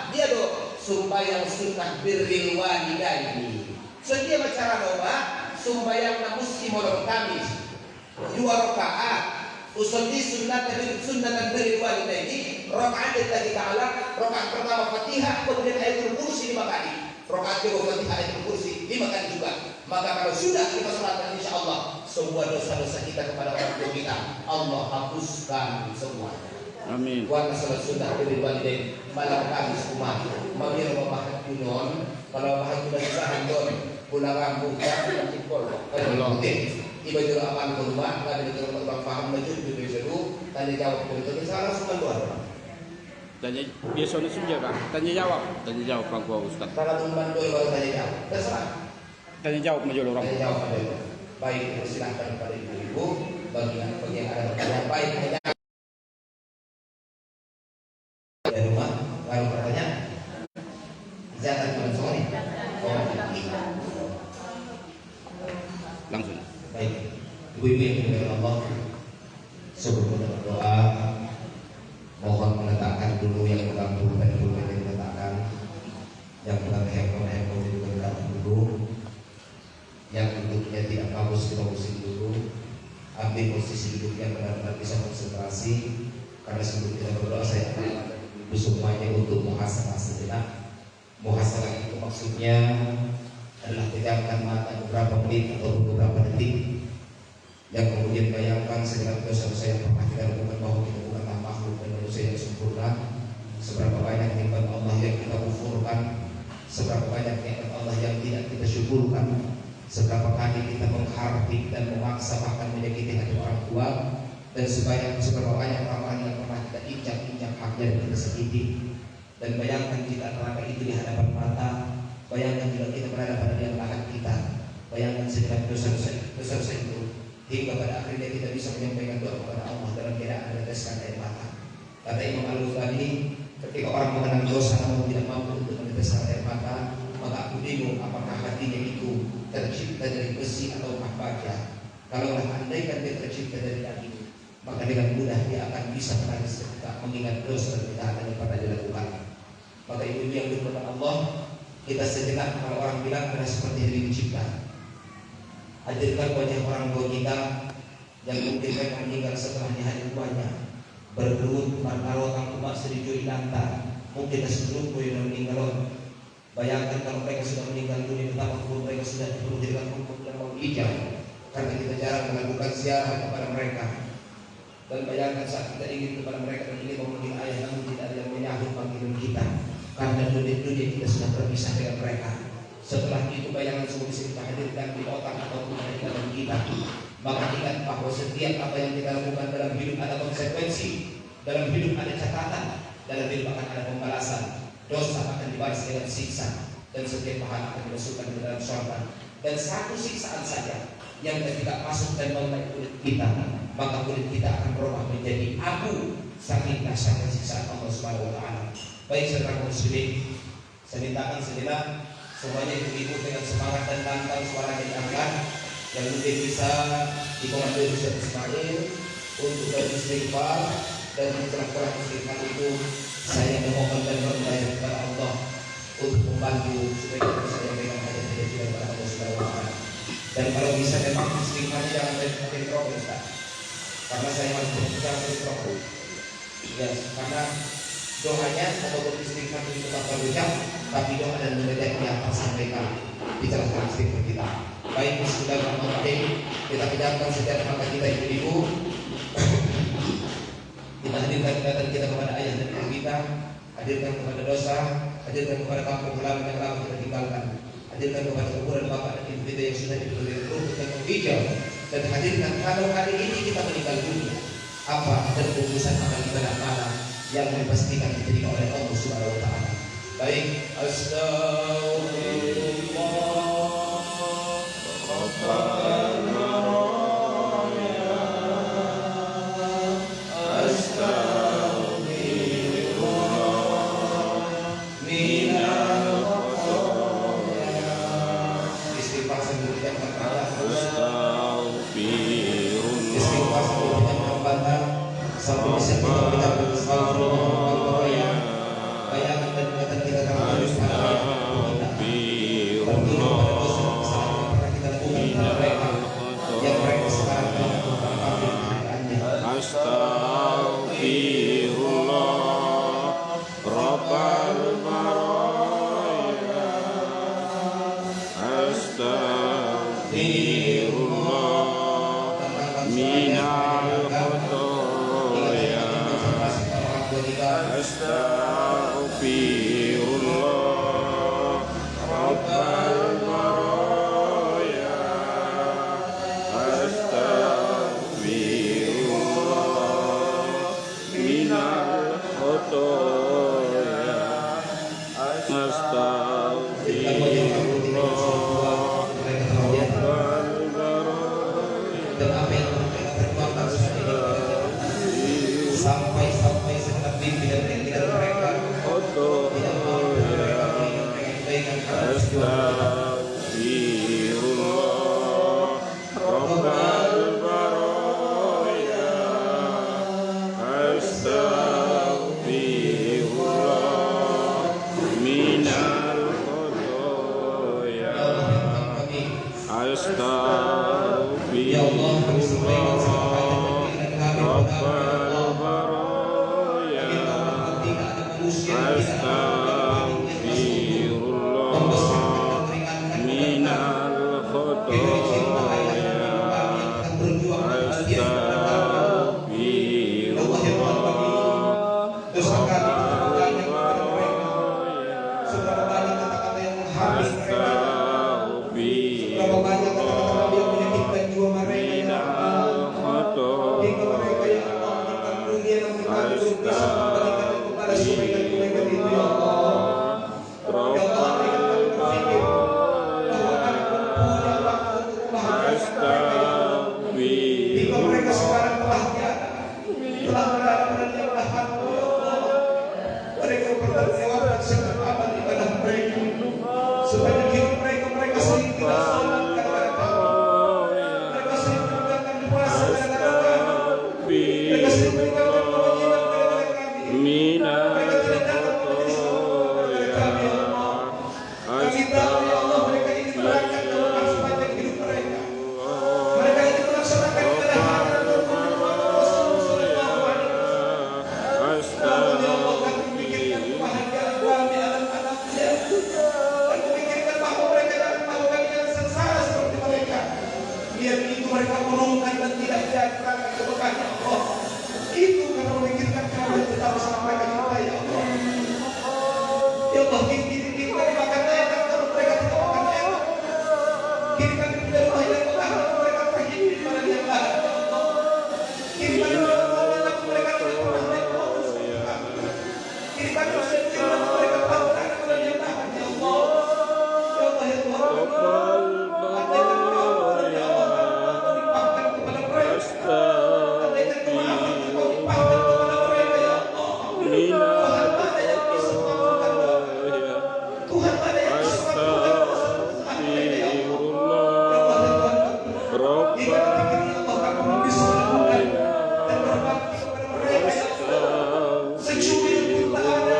dia do sumbayang sunnah birril walidaini so dia bicara doa sumbayang na muslim malam Kamis 2 rakaat usolli sunnatan birril walidaini rakaat dari ta'ala rakaat pertama Fatihah kemudian ayatul kursi 5 kali rakaat kedua Fatihah ayatul kursi 5 kali juga. Maka kalau sudah kita salatkan insyaallah semua dosa-dosa kita kepada orang tua kita Allah hapuskan semuanya. Amin. Wa salat sunnah birril walidain malam Kamis umat mamir bapak kunon kalau bapak sudah sahan don pulang rambut dan cipol kalau tiba jero aman ke rumah kada diterima bang paham maju di seru tanya jawab begitu salah semua dua Tanya biasanya saja kan. Tanya jawab Pak Gua Ustaz. salah umpan dua baru tanya jawab terserah Tanya jawab majulah orang. tanya jawab aja baik silahkan pada ibu-ibu bagi yang ada pertanyaan baik dari rumah kalau pertanyaan jangan cuma sore Langsung. baik ibu-ibu yang dimuliakan Allah sebelum berdoa mohon meletakkan dulu yang pegang pulpen yang diletakkan yang pegang handphone juga diletakkan dulu yang duduknya tidak bagus dibagusin dulu ambil posisi duduk yang benar-benar bisa konsentrasi karena sebelum kita berdoa saya akan ibu semuanya untuk muhasabah sejenak. Muhasabah itu maksudnya adalah pejamkan mata beberapa menit atau beberapa detik yang kemudian bayangkan segala dosa-dosa yang pernah kita lakukan bahwa kita bukanlah makhluk dan manusia yang sempurna. Seberapa banyak nikmat Allah yang kita kufurkan, seberapa banyak nikmat Allah yang tidak kita syukurkan, seberapa kali kita menghardik dan memaksa bahkan menyakiti hati orang tua, dan seberapa banyak orang yang pernah kita injak haknya dan kita sakiti. Dan bayangkan jika neraka itu di hadapan mata, bayangkan jika kita berada pada liang lahat kita, bayangkan segala dosa-dosa itu hingga pada akhirnya kita bisa menyampaikan doa kepada Allah dalam keadaan meneteskan air mata. Kata Imam Al-Ghazali, ketika orang mengenang dosa namun tidak mampu untuk meneteskan air mata, maka aku bingung apakah hatinya itu tercipta dari besi atau baja. Kalaulah andaikan dia tercipta dari daging, maka dengan mudah dia akan bisa menangis ketika mengingat dosa dan kejahatan yang pernah dilakukan. Maka ibu yang dimuliakan Allah, kita sejenak kalau orang bilang adalah seperti hari dicipta. Hadirkan wajah orang tua kita yang mungkin mereka meninggal setelahnya hari tuanya bergerut martaro kang umat sedijui lanta mungkin sebelum yang meninggal. Bayangkan kalau mereka sudah meninggal dunia betapa pun mereka sudah dipenuhi dengan hukum dan menghijau karena kita jarang melakukan ziarah kepada mereka. Dan bayangkan saat kita ingin kepada mereka dan ingin memanggil ayah namun tidak ada yang menyahut panggilan kita karena dunia kita sudah terpisah dengan mereka. Setelah itu bayangan semua bisa kita hadirkan di otak ataupun di dalam kita. Maka ingat bahwa setiap apa yang kita lakukan dalam hidup ada konsekuensi, dalam hidup ada catatan, dalam hidup akan ada pembalasan. Dosa akan dibalas dengan siksa dan setiap pahala akan dimasukkan ke dalam surga. Dan satu siksaan saja yang ketika masuk dan mengenai kulit kita, maka kulit kita akan berubah menjadi abu saking dahsyatnya siksaan Allah Subhanahu wa taala. Baik saudara muslimin, saya mintakan sejenak semuanya ibu-ibu dengan semangat dan lantang suara diangkat yang mungkin bisa dikomando Ustaz Ismail untuk beristighfar dan setelah istighfar itu saya memohon dan berdoa kepada bisa memang istighfarnya jangan dari rokok Ustaz. Karena saya masih jangan dari rokok. Ya, karena doanya ataupun istighfar itu tetap berucap, tapi doa dan munajatnya tersampaikan di dalam istighfar kita. Baik, bismillahirrahmanirrahim. Kita pejamkan setiap mata kita, ibu-ibu. Kita hadirkan ingatan kita kepada ayah dan ibu kita, hadirkan kepada dosa, hadirkan kepada kampung halaman yang lama kita tinggalkan, hadirkan kepada kuburan bapak dan ibu kita yang sudah diberi ruh dan hijau, dan hadirkan kalau hari ini kita meninggal dunia, apa dan urusan amal kita dan mana yang dipastikan diterima oleh Allah Subhanahu wa taala. Baik, astagfirullah. Sampai bisa kita bersalawat ya, bayangan dan ingatan kita terhadap mereka yang mereka sekarang Astagfirullah Rabbal baraya. Astagfirullah minal khotoya. Astagfirullah Rabbal baraya. Astagfirullah minal khotoya. Astagfirullah Rabbal baraya. dan apa yang mereka perbuatan sampai segenap mimpi dan pikiran mereka tidak mampu mereka mengingat kebaikan Astagfirullah Rabbal baraya. Astagfirullah minal khotoya. Astagfirullah Rabbal baraya. Astagfirullah minal khotoya. mereka sekarang telah berada di mereka bertanggung jawab segenap amal ibadah mereka. Sepanjang hidup mereka sering tidak sholat kepada Kamu. Mereka sering meninggalkan puasa kepada Kami. Mereka sering meninggalkan kewajiban kepada Kami. Mereka tidak datang menjadi sholat kepada Kami, ya Allah. Kami tahu, ya Allah, mereka ingin berangkat dalam sepanjang hidup mereka. Mereka ingin melaksanakan ibadah haji dan Rasulullah sallallahu alaihi wasallam. Mereka murungkan dan tidak jatuhkan keberkahan Allah. Itu karena memikirkan kerabat kita bersama mereka kita, ya Allah. Ya Allah, kini kami makan enak kalau mereka tidak makan enak. Kini kami punya rumah yang megah kalau mereka pergi di mana yang lain, ya Allah. Kini kami menolak mereka tidak pernah naik mobil seperti kami. Kini kami sudah diterima mereka bangga kepada yang lain, ya Allah. Ya Allah, ya Tuhan. Secuil pun tak ada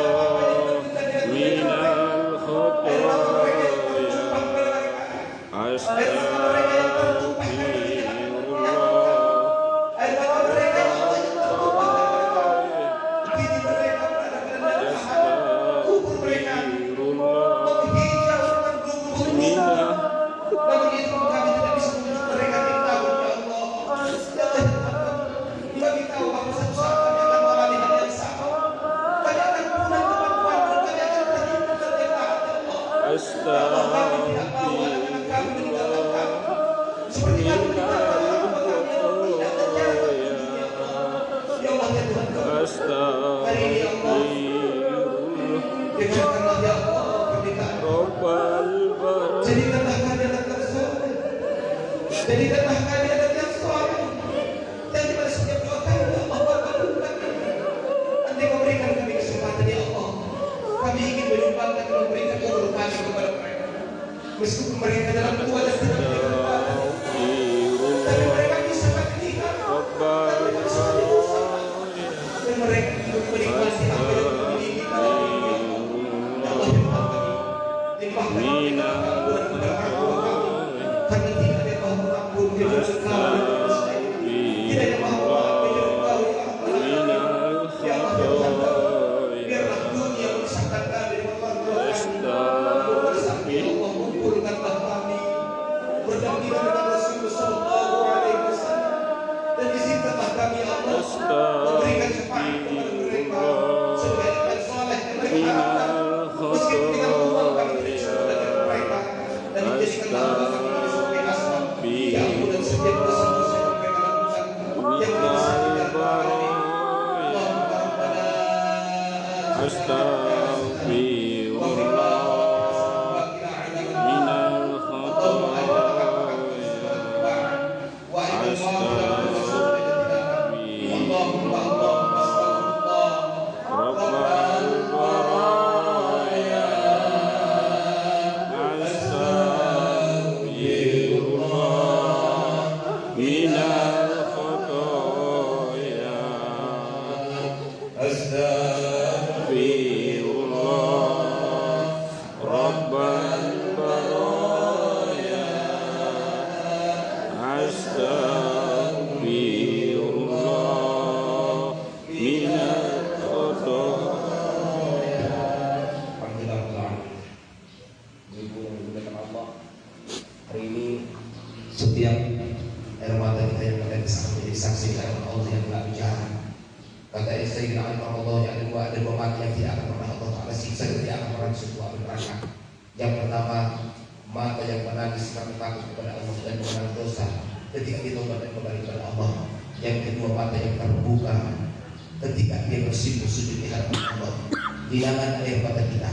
Ya Allah, kami tidak mau anak-anak kami meninggalkan kami. Seperti kami meninggalkan hamba kami, ya Allah, tidak terjadi. Ya Allah, ya Tuhan kami. Hari ini ya Allah, dengarkanlah ya Allah pernikahan. Jadikanlah kami anak yang soleh. Jadikanlah kami anak yang soleh. Dan di mana setiap doa kami ya Allah kabulkan. Nanti kau berikan kami kesempatan ya Allah. Kami ingin menyumbangkan dan memberikan umur kami kepada mereka. Meskipun mereka dalam tua dan tidak berkeluarga, tapi mereka bisa menikah. Tapi bisa dosa. Dan mereka hidup menikmati apa yang dimiliki pada dunia. Ya Allah, ya Tuhan kami, limpahkan keampunan kepada orang tua kami. Karena tidak ada yang maha mengampun kecuali Engkau yang Maha Mustahil. Tidak ada yang maha memaafkan kecuali Engkau yang Maha Pengampun. Ya Allah, ya Tuhan kami, biarlah dunia memisahkan kami dengan orang tua kami. Bersama ya Allah, kumpulkanlah kami berdampingan dengan Rasulullah Sallallahu Alaihi Wasallam. Dan izinkanlah kami ya Allah memberikan syafaat kepada mereka sebagai anak soleh yang mereka harapkan. Meskipun dengan uang kami tidak bisa mendapatkan mereka, dan dijadikanlah hamba kami ini sebagai asbab diampunan setiap dosa-dosa yang mereka lakukan yang bisa tidak berani. Allahumma rabbana Astagfirullah minal Hari ini setiap air mata kita yang menetes menjadi saksi karena Allah yang telah bicara. Kata Sayyidina Ali radhiyallahu anhu, ada dua mata yang tidak akan pernah Allah Taala siksa dan tidak akan pernah disebut api neraka. Yang pertama, mata yang menangis karena takut kepada Allah dan mengenal dosa ketika dia tobat dan kembali kepada Allah. Yang kedua, mata yang terbuka ketika dia bersimpuh sujud di hadapan Allah. Hilangan air mata kita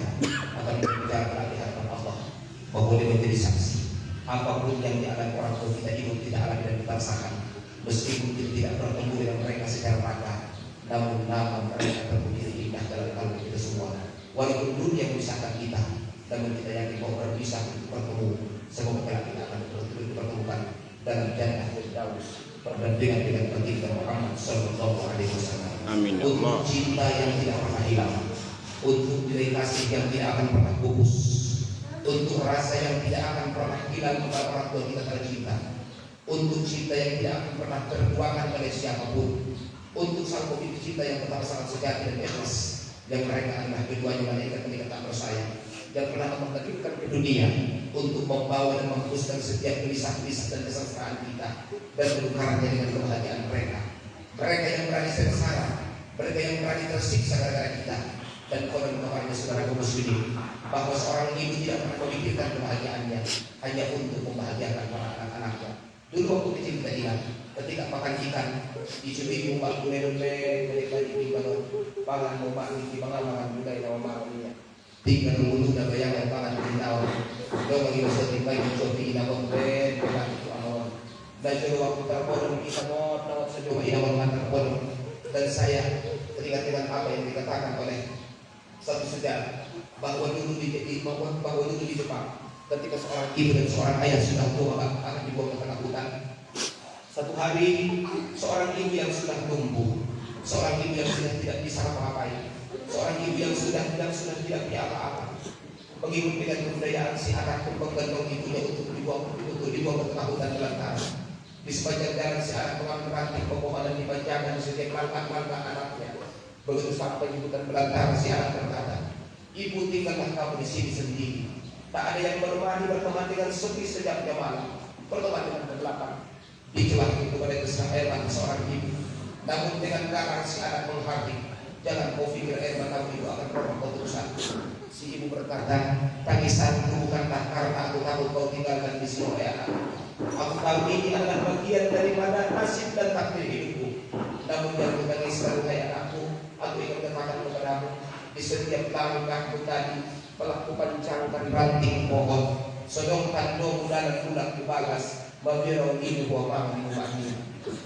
akan berbicara di hadapan Allah bahwa dia menjadi saksi. Apapun yang dialami orang tua kita itu tidak alami dan kita rasakan. Meskipun kita tidak bertemu dengan mereka secara mata, namun nama mereka terbukti indah dalam kalbu kita semua. Walaupun dunia memisahkan kita, namun kita yakin bahwa berpisah untuk bertemu. Semoga kita akan dipertemukan dalam jannah Firdaus berdampingan dengan baginda Muhammad Sallallahu Alaihi Wasallam. Amin. Untuk cinta yang tidak pernah hilang, untuk nilai kasih yang tidak akan pernah pupus, untuk rasa yang tidak akan pernah hilang kepada orang tua kita tercinta, untuk cinta yang tidak akan pernah terbuangkan oleh siapapun, untuk sang pemilik cinta yang tetap sangat sejati dan ikhlas, yang mereka adalah keduanya malaikat ketika tak bersayap, yang pernah Allah takdirkan ke dunia untuk membawa dan menghapuskan setiap gelisah-gelisah dan kesengsaraan kita dan menukarnya dengan kebahagiaan mereka. Mereka yang berani sengsara, mereka yang berani tersiksa gara-gara kita. Dan kau dan kawannya saudara kaum muslimin, bahwa seorang ibu tidak pernah memikirkan kebahagiaannya hanya untuk membahagiakan para anak-anaknya. Dulu waktu kecil kita ingat, ketika makan ikan dicuri umat kunerumbe mereka di balon pangan umat di mangan budaya nama marunya tinggal dulu dah bayangan pangan di tahun do bagi sesuatu baik sesuatu inawang ben bukan itu awal dan jadi waktu terpodong kita nawat sejauh inawang terpodong. Dan saya teringat dengan apa yang dikatakan oleh satu sejarah bahwa dulu di Jepang ketika seorang ibu dan seorang ayah sudah tua akan dibuang ke tengah hutan. Satu hari seorang ibu yang sudah tumbuh, seorang ibu yang sudah tidak bisa apa-apain, seorang ibu yang sudah tidak punya apa-apa, mengikut dengan kebudayaan si anak menggendong ibunya untuk dibuang ke tengah hutan belantara. Di sepanjang jalan si anak mengambil ranting pepohonan dipanjangkan di setiap langkah-langkah anaknya. Begitu sampai di hutan belantara si anak berkata, "Ibu, tinggallah kamu di sini sendiri. Tak ada yang bermani berteman dengan sepi sejak malam. Berteman dengan kegelapan." Dicelah itu pada desah air mata seorang ibu. Namun dengan garang si anak menghardik, "Jangan kau pikir air matamu itu akan pernah kau terusan." Si ibu berkata, "Tangisanku Tahu ini adalah bagian daripada nasib dan takdir hidupku. Namun yang menangis selalu hai anakku, aku ingin katakan kepadamu, di setiap langkahmu tadi telah kupancangkan ranting pohon, sodongkan dong dan bulan kubagas, babiro ini buah pangan rumahnya.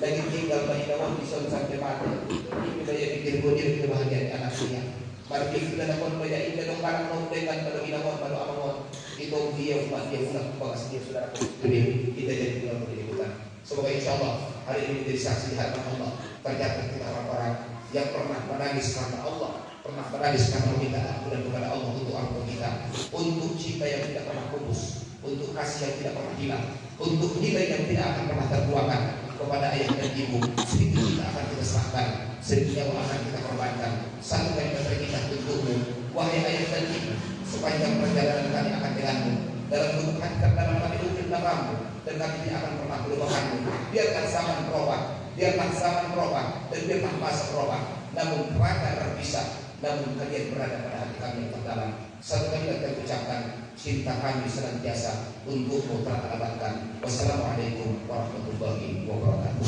Lagi tinggal bayi dawan di son sampai mati. Ini daya pikir godir kebahagiaan anaknya. Mari kita dapat banyak ini dong barang dong dengan pada inawan pada amangon. Itu dia umat dia bulan kubagas dia saudara kita jadi bulan berikutan. Semoga insya Allah hari ini menjadi saksi hadapan Allah. Tercatat kita orang-orang yang pernah menangis karena Allah, pernah menangis karena meminta ampunan kepada Allah untuk ampun kita, untuk cinta yang tidak pernah pupus, untuk kasih yang tidak pernah hilang, untuk nilai yang tidak akan pernah tertuangkan kepada ayah dan ibu. Sedikit kita akan kita serahkan, sedikit nyawa akan kita korbankan. Satu kalimat kita untukmu, wahai ayah dan ibu, sepanjang perjalanan kami akan denganmu dalam bentuk hancur dalam kami ukir namamu, dan kami tidak akan pernah melupakanmu. Biarkan zaman berubah, biarkan zaman berubah, dan biarkan masa berubah. Namun rata terpisah, namun kalian berada pada hati kami yang terdalam. Satu kali kita ucapkan cinta kami senantiasa untukmu telah alamatkan. Wassalamualaikum warahmatullahi wabarakatuh.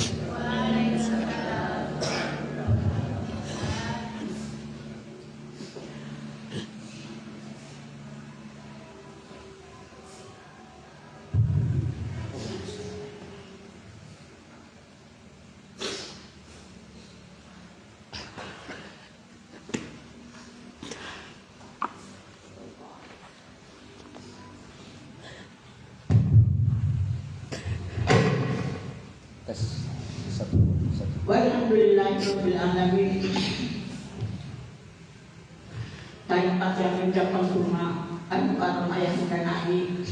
Walhamdulillahirabbil alamin. Terima kasih mengucapkan semua anugerah ayah dan adik.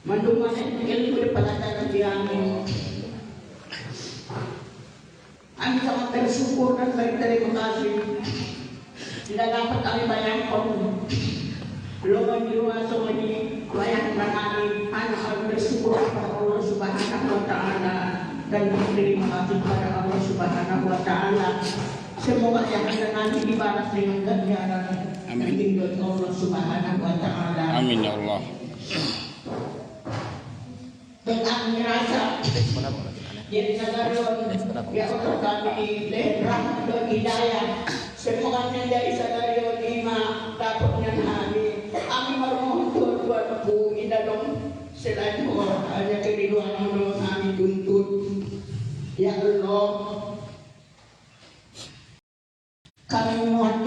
Mendumakan ilmu pada kami. Kami sangat bersyukur dan berterima kasih. Tidak dapat kami bayangkan. Belum jiwa semuanya bayangkan kami anak bersyukur kepada Allah Subhanahu wa Ta'ala dan berterima kasih kepada Allah Subhanahu wa Ta'ala. Semoga yang ada nanti dibalas dengan ganjaran dari Allah Subhanahu wa Ta'ala. Amin ya Allah. Dan kami rasa jadi sadarion ya Allah kami leher rahmat dan hidayah. Semoga menjadi sadarion ima dapatnya hari. Kami memohon Tuhan indah dong selain Allah hanya keriduan Allah kami tuntut. Ya Allah, kami mohon